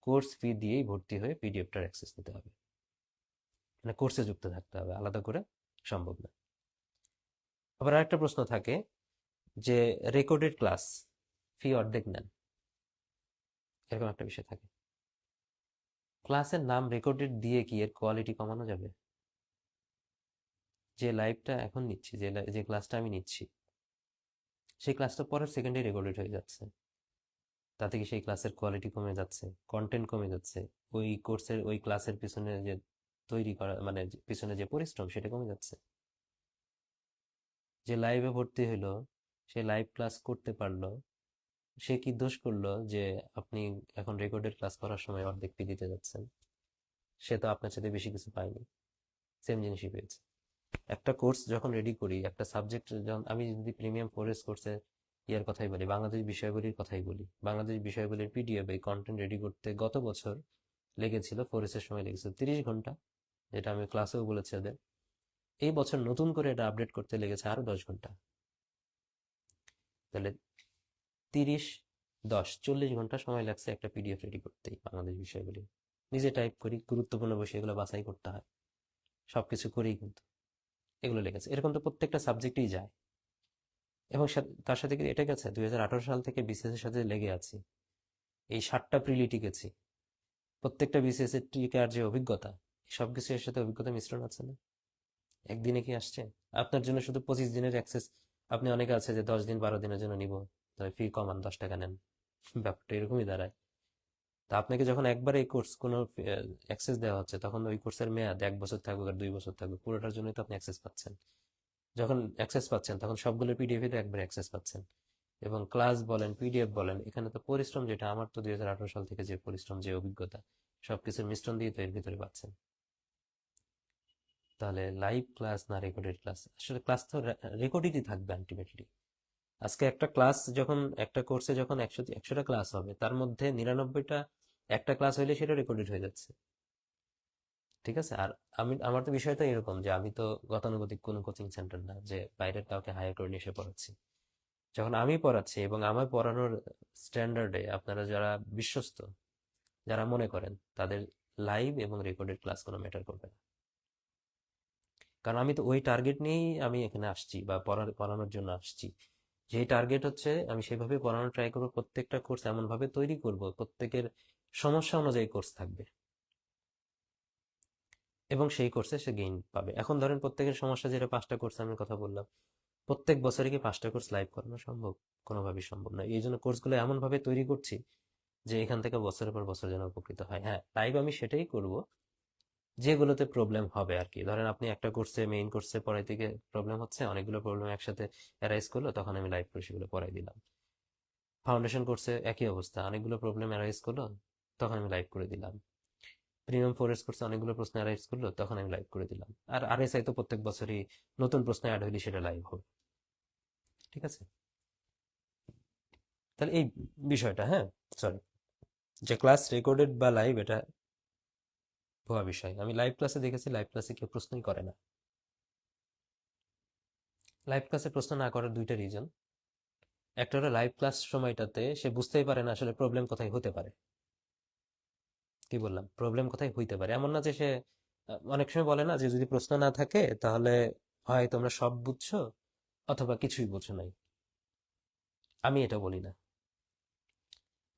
কোর্স ফি দিয়েই ভর্তি হয়ে পিডিএফটার অ্যাক্সেস নিতে হবে, মানে কোর্সে যুক্ত থাকতে হবে, আলাদা করে সম্ভব না। আবার আরেকটা প্রশ্ন থাকে যে রেকর্ডেড ক্লাস ফি অর্ধেক নেন, এরকম একটা বিষয় থাকে। ক্লাসের নাম রেকর্ডেড দিয়ে কি এর কোয়ালিটি কমানো যাবে? যে লাইভটা এখন নিচ্ছি, যে ক্লাসটা আমি নিচ্ছি, সেই ক্লাসটা পরের সেকেন্ডে রেকর্ডেড হয়ে যাচ্ছে, তাতে কি সেই ক্লাসের কোয়ালিটি কমে যাচ্ছে, কন্টেন্ট কমে যাচ্ছে, ওই কোর্সের ওই ক্লাসের পিছনে যে তৈরি করা, মানে পিছনে যে পরিশ্রম, সেটা কমে যাচ্ছে? যে লাইভে ভর্তি হলো, সে লাইভ ক্লাস করতে পারলো, সে কি দোষ করলো যে আপনি এখন রেকর্ডেড ক্লাস করার সময় অর্ধেক ফি দিতে যাচ্ছেন? সে তো আপনার সাথে বেশি কিছু পায়নি, সেম জিনিসই পেয়েছে। একটা কোর্স যখন রেডি করি, একটা সাবজেক্ট যখন আমি যদি প্রিমিয়াম ফরেস্ট কোর্সের ইয়ার কথাই বলি, বাংলাদেশ বিষয়বলির কথাই বলি, বাংলাদেশ বিষয়বলির পিডিএফ এই কন্টেন্ট রেডি করতে গত বছর লেগেছিল, ফরেস্টের সময় লেগেছিল 30 ঘন্টা, যেটা আমি ক্লাসেও বলেছি ওদের। এই বছর নতুন করে এটা আপডেট করতে লেগেছে আরো 10 ঘন্টা। তাহলে 30, 10, 40 ঘন্টা সময় লাগছে একটা পিডিএফ রেডি করতেই বাংলাদেশ বিষয়বলি। নিজে টাইপ করি, গুরুত্বপূর্ণ বিষয় এগুলো বাছাই করতে হয়, সবকিছু করেই কিন্তু এগুলো লেগেছে। এরকম তো প্রত্যেকটা সাবজেক্টেই যায়। এবং তার সাথে কি এটা গেছে, 2018 সাল থেকে বিসিএস এর সাথে লেগে আছি, এই 7টা প্রিলি টিকেছি, প্রত্যেকটা বিসিএস এর টিকার যে অভিজ্ঞতা, সবকিছু এর সাথে অভিজ্ঞতা মিশ্রণ আছে না? একদিনে কি আসছে? আপনার জন্য শুধু 25 দিনের অ্যাক্সেস, আপনি অনেকে আছে যে 10 দিন 12 দিনের জন্য নিব, তবে ফি কমান, 10 টাকা নেন, ব্যাপারটা এরকমই দাঁড়ায়। তা আপনাকে যখন একবার এই কোর্স কোনো অ্যাক্সেস দেওয়া হচ্ছে, তখন ওই কোর্সের মেয়াদ 1 বছর থাকুক আর 2 বছর থাকুক, পুরোটার জন্যই তো আপনি অ্যাক্সেস পাচ্ছেন। যখন অ্যাক্সেস পাচ্ছেন তখন সবগুলো পিডিএফ তো একবার অ্যাক্সেস পাচ্ছেন। এবং ক্লাস বলেন, পিডিএফ বলেন, এখানে তো পরিশ্রম, যেটা আমার তো 2018 সাল থেকে যে পরিশ্রম, যে অভিজ্ঞতা, সবকিছুর মিশ্রণ দিয়ে তো এর ভিতরে পাচ্ছেন। তাহলে লাইভ ক্লাস না রেকর্ডেড ক্লাস? আসলে ক্লাস তো রেকর্ডেডই থাকবে আলটিমেটলি। আজকে একটা ক্লাস যখন, একটা কোর্সে যখন 100টা ক্লাস হবে, তার মধ্যে 99টা একটা ক্লাস হইলে সেটা রেকর্ডেড হয়ে যাচ্ছে। ঠিক আছে। আর আমার তো বিষয়টা এরকম যে আমি তো গতানুগতিক কোনো কোচিং সেন্টার না যে বাইরের কাউকে হায়ার করে নিয়ে এসে পড়াচ্ছি। যখন আমি পড়াচ্ছি এবং আমার পড়ানোর স্ট্যান্ডার্ডে আপনারা যারা বিশ্বস্ত, যারা মনে করেন, তাদের লাইভ এবং রেকর্ডেড ক্লাস কোনো ম্যাটার করবে না। কারণ আমি তো ওই টার্গেট নিয়েই আমি এখানে আসছি বা পড়ানোর জন্য আসছি, যেই টার্গেট হচ্ছে আমি সেভাবে পড়ানোর ট্রাই করবো, প্রত্যেকটা কোর্স এমন ভাবে তৈরি করব প্রত্যেকের সমস্যা অনুযায়ী কোর্স থাকবে এবং সেই কোর্সে সে গেইন পাবে। এখন ধরেন প্রত্যেকের সমস্যা, যেটা 5টা কোর্স আমি কথা বললাম, প্রত্যেক বছরে কি 5টা কোর্স লাইভ করানো সম্ভব? কোনোভাবেই সম্ভব না। এই জন্য কোর্সগুলো এমন ভাবে তৈরি করছি যে এখান থেকে বছরের পর বছর যেন উপকৃত হয়। হ্যাঁ, লাইভ আমি সেটাই করব যেগুলোতে প্রবলেম হবে আর কি। ধরেন আপনি একটা কোর্সে, মেইন কোর্সে পড়াইতে গিয়ে প্রবলেম হচ্ছে, অনেকগুলো প্রবলেম একসাথে অ্যারাইজ করলো, তখন আমি লাইভ করে সেগুলো পড়াই দিলাম। ফাউন্ডেশন কোর্সে একই অবস্থা, অনেকগুলো প্রবলেম অ্যারাইজ করলো, তখন আমি লাইভ করে দিলাম। প্রিমিয়াম ফোরেস্ট কোর্সে অনেকগুলো প্রশ্ন অ্যারাইজ করলো, তখন আমি লাইভ করে দিলাম। আর আরএসআই তো প্রত্যেক বছরই নতুন প্রশ্ন অ্যাড হইলে সেটা লাইভ হবে। ঠিক আছে, তাহলে এই বিষয়টা, হ্যাঁ, সরি, যে ক্লাস রেকর্ডেড বা লাইভ, এটা ভুয়া বিষয়। আমি লাইভ ক্লাসে দেখেছি, লাইভ ক্লাসে কেউ প্রশ্নই করে না। লাইভ ক্লাসে প্রশ্ন না করার দুইটা রিজন। একটা হলো লাইভ ক্লাস সময়টাতে সে বুঝতেই পারে না আসলে প্রবলেম কোথায় হতে পারে। কি বললাম, প্রবলেম কোথায় হইতে পারে, এমন না যে সে অনেক সময় বলে না যে যদি প্রশ্ন না থাকে তাহলে হয় তোমরা সব বুঝছো অথবা কিছুই বুঝো নাই। আমি এটা বলি না।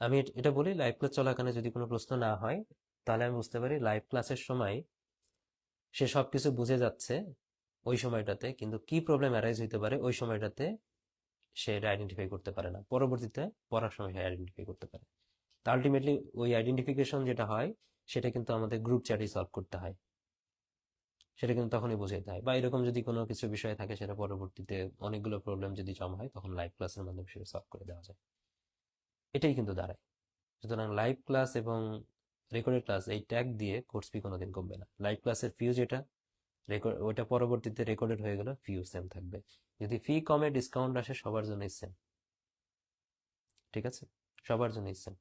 আমি এটা বলি, লাইভ ক্লাস চলাকালীন যদি কোনো প্রশ্ন না হয়, তাহলে আমি বুঝতে পারি লাইভ ক্লাসের সময় সে সবকিছু বুঝে যাচ্ছে ওই সময়টাতে, কিন্তু কি প্রবলেম অ্যারাইজ হইতে পারে ওই সময়টাতে সে এটা আইডেন্টিফাই করতে পারে না, পরবর্তীতে পড়ার সময় সে আইডেন্টিফাই করতে পারে। তা আলটিমেটলি ওই আইডেন্টিফিকেশন যেটা হয়, সেটা কিন্তু আমাদের গ্রুপ চ্যাটে সলভ করতে হয়। সেটা কিন্তু তখনই বোঝাইতে হয়। বা এরকম যদি কোনো কিছু বিষয় থাকে, সেটা পরবর্তীতে অনেকগুলো প্রবলেম যদি জমা হয়, তখন লাইভ ক্লাসের মাধ্যমে সেটা সলভ করে দেওয়া যায়। এটাই কিন্তু দাঁড়ায়। সুতরাং লাইভ ক্লাস এবং রেকর্ডেড ক্লাস, এই ট্যাগ দিয়ে কোর্স ফি কোনোদিন কমবে না। লাইভ ক্লাসের ফিউ যেটা, রেকর্ড ওটা পরবর্তীতে রেকর্ডেড হয়ে গেল, ফিউ সেম থাকবে। যদি ফি কমে, ডিসকাউন্ট আসে, সবার জন্যই সেম। ঠিক আছে, সবার জন্যই সেম।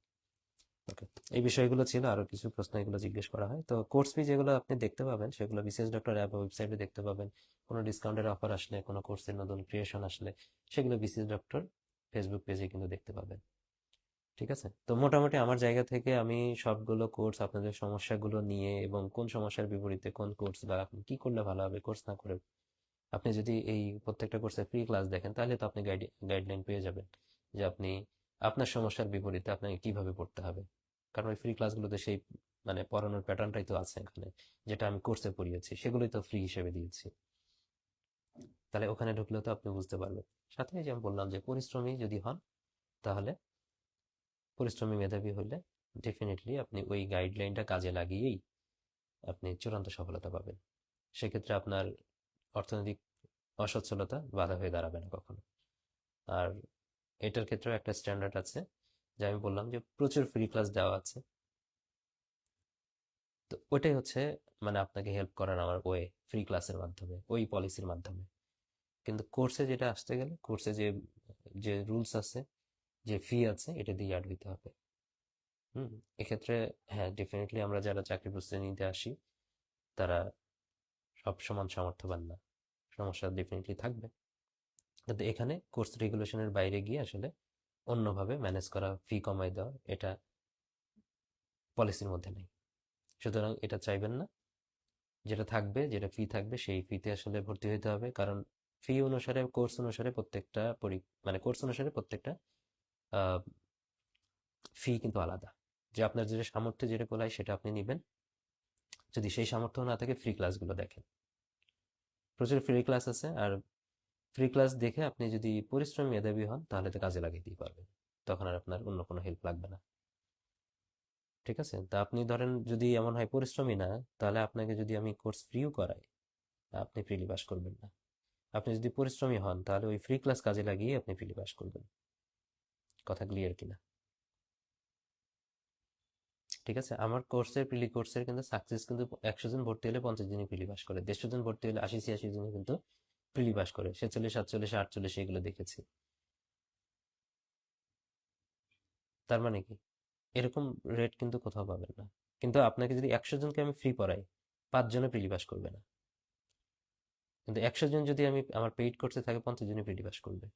ওকে, এই বিষয়গুলো ছিল। আরো কিছু প্রশ্ন এগুলো জিজ্ঞেস করা হয়। তো কোর্স ফি যেগুলো আপনি দেখতে পাবেন, সেগুলো বিসিএস ডক্টর অ্যাপ ওয়েবসাইটে দেখতে পাবেন। কোনো ডিসকাউন্টের অফার আসলে, কোনো কোর্সের নতুন ক্রিয়েশন আসলে, সেগুলো বিসিএস ডক্টর ফেসবুক পেজে কিন্তু দেখতে পাবেন। ঠিক আছে, তো মোটামুটি আমার জায়গা থেকে আমি সবগুলো কোর্স আপনাদের সমস্যাগুলো নিয়ে, এবং কোন সমস্যার বিপরীতে কোন কোর্স, বা আপনি কি করলে ভালো হবে কোর্স না করে, আপনি যদি এই প্রত্যেকটা কোর্সের ফ্রি ক্লাস দেখেন, তাহলে তো আপনি গাইডলাইন পেয়ে যাবেন যে আপনি আপনার সমস্যার বিপরীতে আপনাকে কিভাবে পড়তে হবে। কারণ ওই ফ্রি ক্লাসগুলোতে সেই মানে পড়ানোর প্যাটার্নটাই তো আছে এখানে, যেটা আমি কোর্সে পড়িয়েছি সেগুলোই তো ফ্রি হিসেবে দিয়েছি। তাহলে ওখানে ঢুকলেও তো আপনি বুঝতে পারবেন। সাথে যে আমি বললাম যে পরিশ্রমী যদি হন, তাহলে পরিশ্রমী মেধাবী হলে ডেফিনেটলি আপনি ওই গাইডলাইনটা কাজে লাগিয়েই আপনি চূড়ান্ত সফলতা পাবেন। সেক্ষেত্রে আপনার অর্থনৈতিক অসচ্ছলতা বাধা হয়ে দাঁড়াবে না কখনো। আর এটার ক্ষেত্রেও একটা স্ট্যান্ডার্ড আছে, যে আমি বললাম যে প্রচুর ফ্রি ক্লাস দেওয়া আছে। তো ওটাই হচ্ছে মানে আপনাকে হেল্প করার আমার ওয়ে, ফ্রি ক্লাসের মাধ্যমে, ওই পলিসির মাধ্যমে। কিন্তু কোর্সে যেটা আসতে গেলে, কোর্সে যে যে রুলস আছে, যে ফি আছে, এটা দিয়ে অ্যাড হইতে হবে। হুম, এক্ষেত্রে হ্যাঁ, ডেফিনেটলি আমরা যারা চাকরি প্রস্তুতি নিতে আসি, তারা সব সমান সামর্থ্যবান না, সমস্যা ডেফিনেটলি থাকবে। কিন্তু এখানে কোর্স রেগুলেশনের বাইরে গিয়ে আসলে অন্যভাবে ম্যানেজ করা, ফি কমাই দেওয়া, এটা পলিসির মধ্যে নেই। সুতরাং এটা চাইবেন না। যেটা থাকবে, যেটা ফি থাকবে, সেই ফিতে আসলে ভর্তি হতে হবে। কারণ ফি অনুসারে, কোর্স অনুসারে প্রত্যেকটা মানে কোর্স অনুসারে প্রত্যেকটা ফি কিন্তু আলাদা। যে আপনার যেটা সামর্থ্য, যেটা কোলায়, সেটা আপনি নেবেন। যদি সেই সামর্থ্য না থাকে, ফ্রি ক্লাসগুলো দেখেন, প্রচুর ফ্রি ক্লাস আছে। আর ফ্রি ক্লাস দেখে আপনি যদি পরিশ্রমী মেধাবী হন, তাহলে তো কাজে লাগিয়ে পারবেন, তখন আর আপনার অন্য কোনো হেল্প লাগবে না। ঠিক আছে, তা আপনি ধরেন যদি এমন হয় পরিশ্রমী না, তাহলে আপনাকে যদি আমি কোর্স ফ্রিও করাই, আপনি ফ্রিলি পাস করবেন না। আপনি যদি পরিশ্রমী হন, তাহলে ওই ফ্রি ক্লাস কাজে লাগিয়ে আপনি ফ্রিলি পাস করবেন। কথা ক্লিয়ার কিনা? ঠিক আছে, আমার কোর্সের, প্রিলি কোর্সের কিন্তু সাকসেস কিন্তু 100 জন ভর্তি হলে 50 জনই প্রিলি পাস করে, 150 জন ভর্তি হলে 80-86 জনই কিন্তু প্রিলি পাস করে, 46, 47, 48 এগুলো দেখেছি। তার মানে কি, এরকম রেট কিন্তু কোথাও পাবেন না। কিন্তু আপনাকে যদি 100 জনকে আমি ফ্রি পড়াই, 5 জনও প্রিলি পাস করবে না। কিন্তু 100 জন যদি আমি আমার পেইড কোর্সে থাকে, 50 জনই প্রিলি পাস করবে।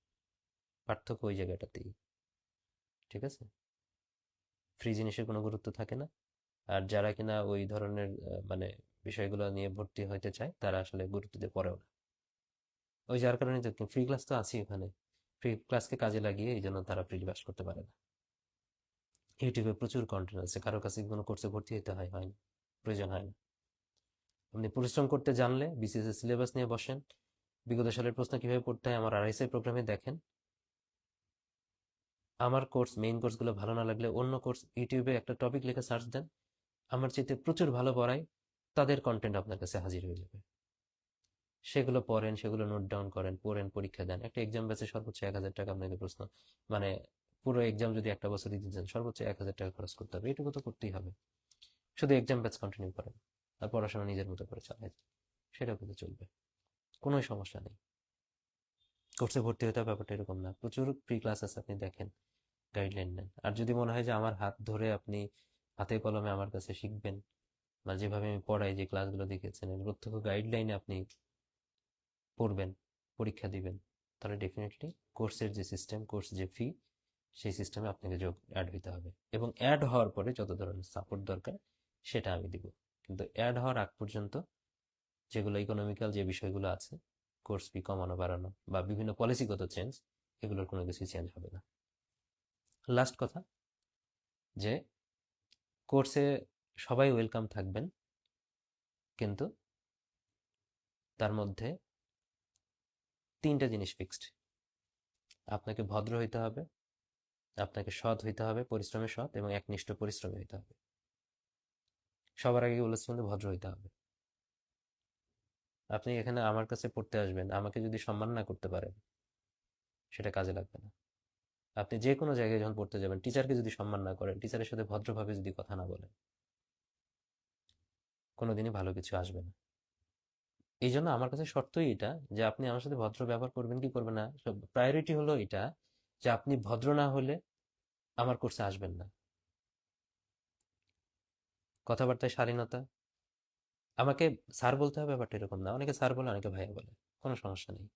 পার্থক্য ওই জায়গাটাতেই। ঠিক আছে, ফ্রি জিনিসের কোনো গুরুত্ব থাকে না। আর যারা কিনা ওই ধরনের মানে বিষয়গুলো নিয়ে ভর্তি হইতে চায়, তারা আসলে গুরুত্ব দিয়ে পড়েও না। ওই যার কারণে তো ফ্রি ক্লাস তো আছেই ওখানে। ফ্রি ক্লাসকে কাজে লাগিয়ে এই জন্য তারা প্রিলি পাস করতে পারে না। ইউটিউবে প্রচুর কন্টেন্ট আছে, কারো কাছে কোনো কোর্সে ভর্তি হতে হয় না, প্রয়োজন হয় না। আপনি পরিশ্রম করতে জানলে বিসিএস এর সিলেবাস নিয়ে বসেন, বিগত সালের প্রশ্ন কিভাবে পড়তে হয় আমার আরআইএসআই প্রোগ্রামে দেখেন। আমার কোর্স, মেইন কোর্সগুলো ভালো না লাগলে অন্য কোর্স ইউটিউবে একটা টপিক লিখে সার্চ দেন, আমার চাইতে প্রচুর ভালো পড়ায়, তাদের কন্টেন্ট আপনার কাছে হাজির হয়ে যাবে। সেগুলো পড়েন, সেগুলো নোট ডাউন করেন, পড়েন, পরীক্ষা দেন। একটা এক্সাম ব্যাচে সর্বোচ্চ 1,000 টাকা আপনাকে প্রশ্ন, মানে পুরো এক্সাম যদি একটা বছর দিতে চান সর্বোচ্চ 1,000 টাকা খরচ করতে হবে, এটুকু তো করতেই হবে। শুধু এক্সাম ব্যাচ কন্টিনিউ করেন আর পড়াশোনা নিজের মতো করে চালায়, সেটাও কিন্তু চলবে, কোনো সমস্যা নেই। কোর্সে ভর্তি হতে হবে ব্যাপারটা এরকম না, প্রচুর ফ্রি ক্লাস আছে, আপনি দেখেন, গাইডলাইন নেন। আর যদি মনে হয় যে আমার হাত ধরে আপনি হাতে কলমে আমার কাছে শিখবেন, বা যেভাবে আমি পড়াই, যে ক্লাসগুলো দেখেছেন এর প্রত্যক্ষ গাইডলাইনে আপনি পড়বেন, পরীক্ষা দিবেন, তাহলে ডেফিনেটলি কোর্সের যে সিস্টেম, কোর্স যে ফি, সেই সিস্টেমে আপনাকে যোগ অ্যাড হইতে হবে। এবং অ্যাড হওয়ার পরে যত ধরনের সাপোর্ট দরকার সেটা আমি দিব। কিন্তু অ্যাড হওয়ার আগ পর্যন্ত যেগুলো ইকোনমিক্যাল যে বিষয়গুলো আছে, কোর্স ফি কমানো বাড়ানো বা বিভিন্ন পলিসিগত চেঞ্জ, এগুলোর কোনো কিছুই চেঞ্জ হবে না। লাস্ট কথা, যে কোর্সে সবাই ওয়েলকাম থাকবেন, কিন্তু তার মধ্যে 3টা জিনিস ফিক্সড। আপনাকে ভদ্র হইতে হবে, আপনাকে সৎ হইতে হবে, পরিশ্রমে সৎ এবং একনিষ্ঠ পরিশ্রমী হইতে হবে। সবার আগে বলেছি কিন্তু ভদ্র হইতে হবে। আপনি এখানে আমার কাছে পড়তে আসবেন, আমাকে যদি সম্মান না করতে পারেন সেটা কাজে লাগবে না। আপনি যে কোনো জায়গায় যখন পড়তে যাবেন, টিচারকে যদি সম্মান না করেন, টিচারের সাথে ভদ্রভাবে যদি কথা না বলেন, কোনোদিনই ভালো কিছু আসবে না। এই জন্য আমার কাছে শর্তই এটা, যে আপনি আমার সাথে ভদ্র ব্যবহার করবেন কি করবেন না, প্রায়োরিটি হলো এটা, যে আপনি ভদ্র না হলে আমার কোর্সে আসবেন না। কথাবার্তায় শালীনতা, আমাকে স্যার বলতে হবে ব্যাপারটা এরকম না, অনেকে স্যার বলে, অনেকে ভাইয়া বলে, কোনো সমস্যা নেই,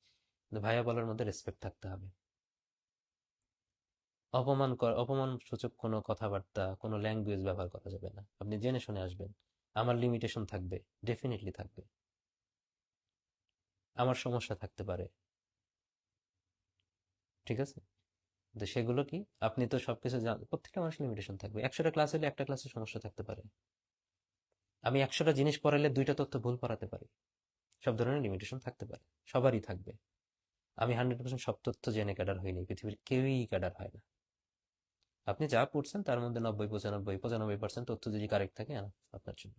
কিন্তু ভাইয়া বলার মধ্যে রেসপেক্ট থাকতে হবে। অপমান সূচক কোনো কথাবার্তা, কোনো ল্যাঙ্গুয়েজ ব্যবহার করা যাবে না। আপনি জেনে শুনে আসবেন। আমার লিমিটেশন থাকবে, ডেফিনেটলি থাকবে, আমার সমস্যা থাকতে পারে, ঠিক আছে? তো সেগুলো কি, আপনি তো সবকিছু প্রত্যেকটা মানুষের লিমিটেশন থাকবে। 100টা ক্লাস হলে একটা ক্লাসে সমস্যা থাকতে পারে, আমি 100টা জিনিস পড়াইলে 2টা তথ্য ভুল পড়াতে পারি। সব ধরনের লিমিটেশন থাকতে পারে, সবারই থাকবে। আমি 100% সব তথ্য জেনে ক্যাডার হইনি, পৃথিবীর কেউই ক্যাডার হয় না। আপনি যা পড়ছেন তার মধ্যে 90, 95, 95% তথ্য যদি কারেক্ট থাকে, আপনার জন্য।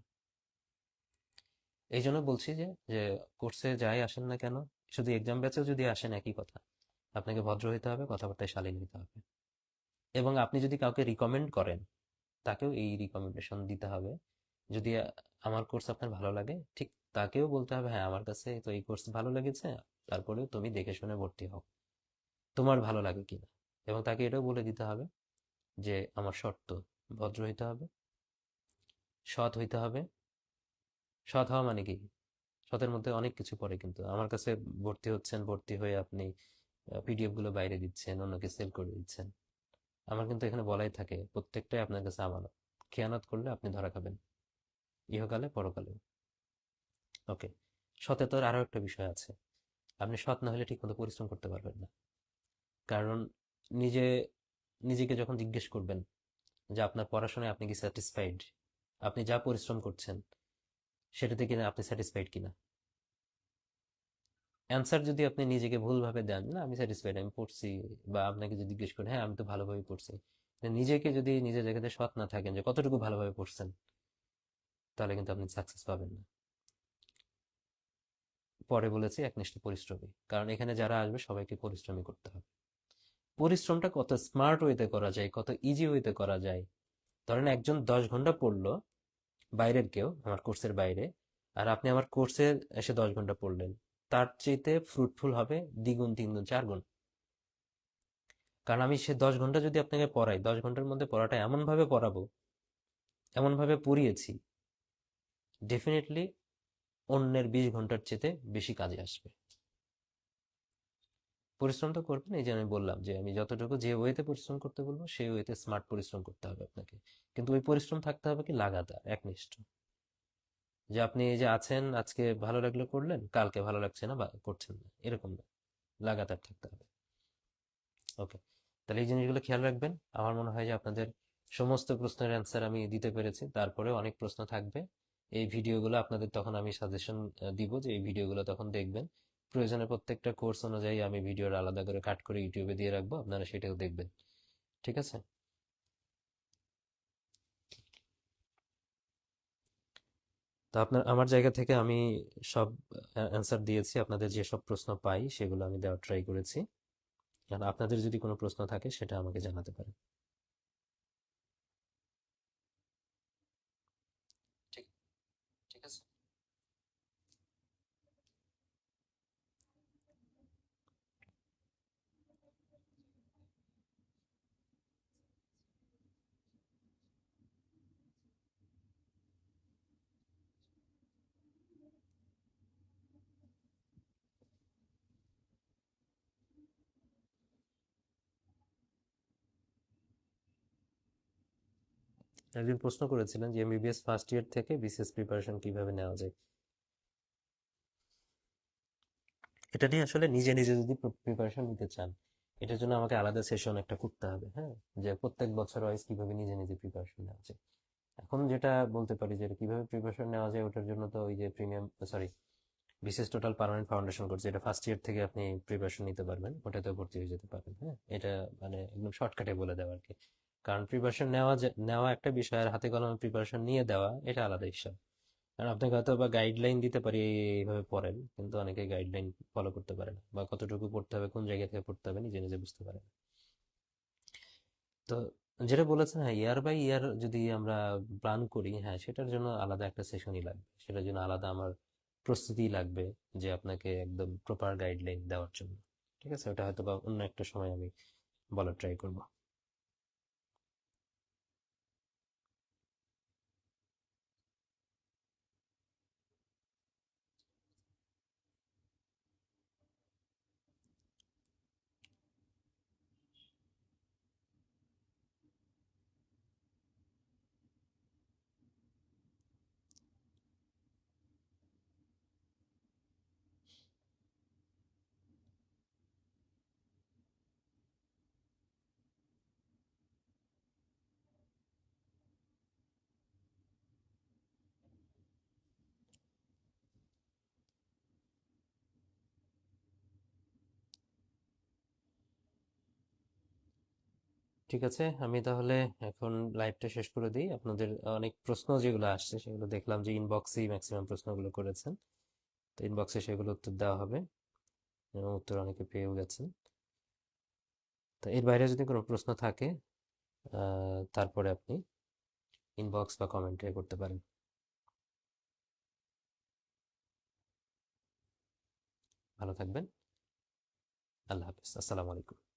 এই জন্য বলছি যে যে কোর্সে যাই আসেন না কেন, শুধু এক্সাম ব্যাচেও যদি আসেন একই কথা, আপনাকে ভদ্র হইতে হবে, কথাবার্তায় শালীন হইতে হবে। এবং আপনি যদি কাউকে রিকমেন্ড করেন, তাকেও এই রিকমেন্ডেশন দিতে হবে। যদি আমার কোর্স আপনার ভালো লাগে, ঠিক তাকেও বলতে হবে, হ্যাঁ আমার কাছে তো এই কোর্স ভালো লেগেছে, তারপরেও তুমি দেখে শুনে ভর্তি হও, তোমার ভালো লাগে কিনা। এবং তাকে এটাও বলে দিতে হবে যে আমার শর্ত, ভদ্র হইতে হবে, সৎ হইতে হবে। সৎ হওয়া মানে কি, সতের মধ্যে অনেক কিছু পড়ে, কিন্তু আমার কাছে ভর্তি হচ্ছেন, ভর্তি হয়ে আপনি পিডিএফ গুলো বাইরে দিচ্ছেন, অন্যকে সেল করে দিচ্ছেন। আমার কিন্তু এখানে বলাই থাকে প্রত্যেকটাই আপনার কাছে আমানত, খেয়ানত করলে আপনি ধরা খাবেন, ইহকালে পরকালে। ওকে, সতের আরো একটা বিষয় আছে, আপনি সৎ না হলে ঠিক মতো পরিশ্রম করতে পারবেন না। কারণ নিজে নিজেকে যখন জিজ্ঞেস করবেন যে আপনার পড়াশোনায় আপনি কি স্যাটিসফাইড, আপনি যা পরিশ্রম করছেন সেটাতে কিনা আপনি স্যাটিসফাইড কিনা, অ্যান্সার যদি আপনি নিজেকে ভুলভাবে দেন, না আমি স্যাটিসফাইড, আমি পড়ছি, বা আপনাকে যদি জিজ্ঞেস করেন, হ্যাঁ আমি তো ভালোভাবে পড়ছি, নিজেকে যদি নিজের জায়গাতে সৎ না থাকেন যে কতটুকু ভালোভাবে পড়ছেন, তাহলে কিন্তু আপনি সাকসেস পাবেন না। পরে বলেছি একনিষ্ঠ পরিশ্রমী, কারণ এখানে যারা আসবে সবাইকে পরিশ্রমী করতে হবে। পরিশ্রমটা কত স্মার্ট ওয়েতে করা যায়, কত ইজি ওয়েতে করা যায়। ধরেন একজন 10 ঘন্টা পড়লো, বাইরের কেউ আমার কোর্সের বাইরে, আর আপনি আমার কোর্সে এসে 10 ঘন্টা পড়লেন, তার চাইতে ফ্রুটফুল হবে দ্বিগুণ, তিনগুণ, চারগুণ। কারণ আমি সে 10 ঘন্টা যদি আপনাকে পড়াই, 10 ঘন্টার মধ্যে পড়াটা এমন ভাবে পড়াবো, এমন ভাবে পড়িয়েছি, ডেফিনেটলি অন্যের 20 ঘন্টার চেয়ে বেশি কাজে আসবে। পরিশ্রম তো করবেন, এই যে আমি বললাম যে আমি যতটুকু যে ওয়েতে পরিশ্রম করতে বলবো সেই ওয়েতে স্মার্ট পরিশ্রম করতে হবে আপনাকে। কিন্তু ওই পরিশ্রম থাকতে হবে কি লাগাতার, একনিষ্ঠ। যে আপনি এই যে আছেন, আজকে ভালো লাগলো করলেন, কালকে ভালো লাগছে না বা করছেন না, এরকম না, লাগাতার থাকতে হবে। ওকে, তাহলে এই জিনিসগুলো খেয়াল রাখবেন। আমার মনে হয় যে আপনাদের সমস্ত প্রশ্নের অ্যান্সার আমি দিতে পেরেছি। তারপরে অনেক প্রশ্ন থাকবে। এই ভিডিওগুলো আপনাদের তখন আমি সাজেশন দিব যে এই ভিডিওগুলো তখন দেখবেন। প্রয়োজনে প্রত্যেকটা কোর্স অনুযায়ী আমি ভিডিওর আলাদা করে কাট করে ইউটিউবে দিয়ে রাখবো, আপনারা সেটাও দেখবেন। ঠিক আছে? তো আপনার আমার জায়গা থেকে আমি সব অ্যান্সার দিয়েছি। আপনাদের যেসব প্রশ্ন পাই সেগুলো আমি দেওয়ার ট্রাই করেছি। আর আপনাদের যদি কোনো প্রশ্ন থাকে সেটা আমাকে জানাতে পারেন। ঠিক ঠিক আছে। একদিন প্রশ্ন করেছিলেন যে এমবিবিএস ফার্স্ট ইয়ার থেকে বিসিএস প্রিপারেশন কিভাবে নেওয়া যায়। এটা নিয়ে আসলে নিজে নিজে যদি প্রিপারেশন নিতে চান, এটার জন্য আমাকে আলাদা সেশন একটা করতে হবে, হ্যাঁ, যে প্রত্যেক বছর ওয়াইজ কিভাবে নিজে নিজে প্রিপারেশন নেওয়া যায়। এখন যেটা বলতে পারি যে কিভাবে প্রিপারেশন নেওয়া যায়, ওটার জন্য তো ওই যে premium, sorry, BCS total permanent foundation course, এটা ফার্স্ট ইয়ার থেকে আপনি প্রিপারেশন নিতে পারবেন, ওটাতে ভর্তি হয়ে যেতে পারবেন। হ্যাঁ, এটা মানে একদম শর্টকাটে বলে দেওয়া আর কি। কারণ প্রিপারেশন নেওয়া একটা বিষয়, আর হাতে কলমে প্রিপারেশন নিয়ে দেওয়া এটা আলাদা হিসাব। কারণ আপনাকে হয়তো বা গাইডলাইন দিতে পারি এইভাবে পড়েন, কিন্তু অনেকে গাইডলাইন ফলো করতে পারে না, বা কতটুকু পড়তে হবে কোন জায়গা থেকে পড়তে হবে নিজে নিজে বুঝতে পারে না। তো যেটা বলেছেন, হ্যাঁ, ইয়ার বাই ইয়ার যদি আমরা প্ল্যান করি, হ্যাঁ, সেটার জন্য আলাদা একটা সেশনই লাগবে, সেটার জন্য আলাদা আমার প্রস্তুতি লাগবে, যে আপনাকে একদম প্রপার গাইডলাইন দেওয়ার জন্য। ঠিক আছে, ওটা হয়তো বা অন্য একটা সময় আমি বলার ট্রাই করব। ঠিক আছে, আমি তাহলে এখন লাইভটা শেষ করে দিই। আপনাদের অনেক প্রশ্ন যেগুলো আসছে সেগুলো দেখলাম যে ইনবক্সেই ম্যাক্সিমাম প্রশ্নগুলো করেছেন। তো ইনবক্সে সেগুলো উত্তর দেওয়া হবে, এবং উত্তর অনেকে পেয়েও গেছেন। তো এর বাইরে যদি কোনো প্রশ্ন থাকে, তারপরে আপনি ইনবক্স বা কমেন্টে করতে পারেন। ভালো থাকবেন। আল্লাহ হাফেজ, আসসালামু আলাইকুম।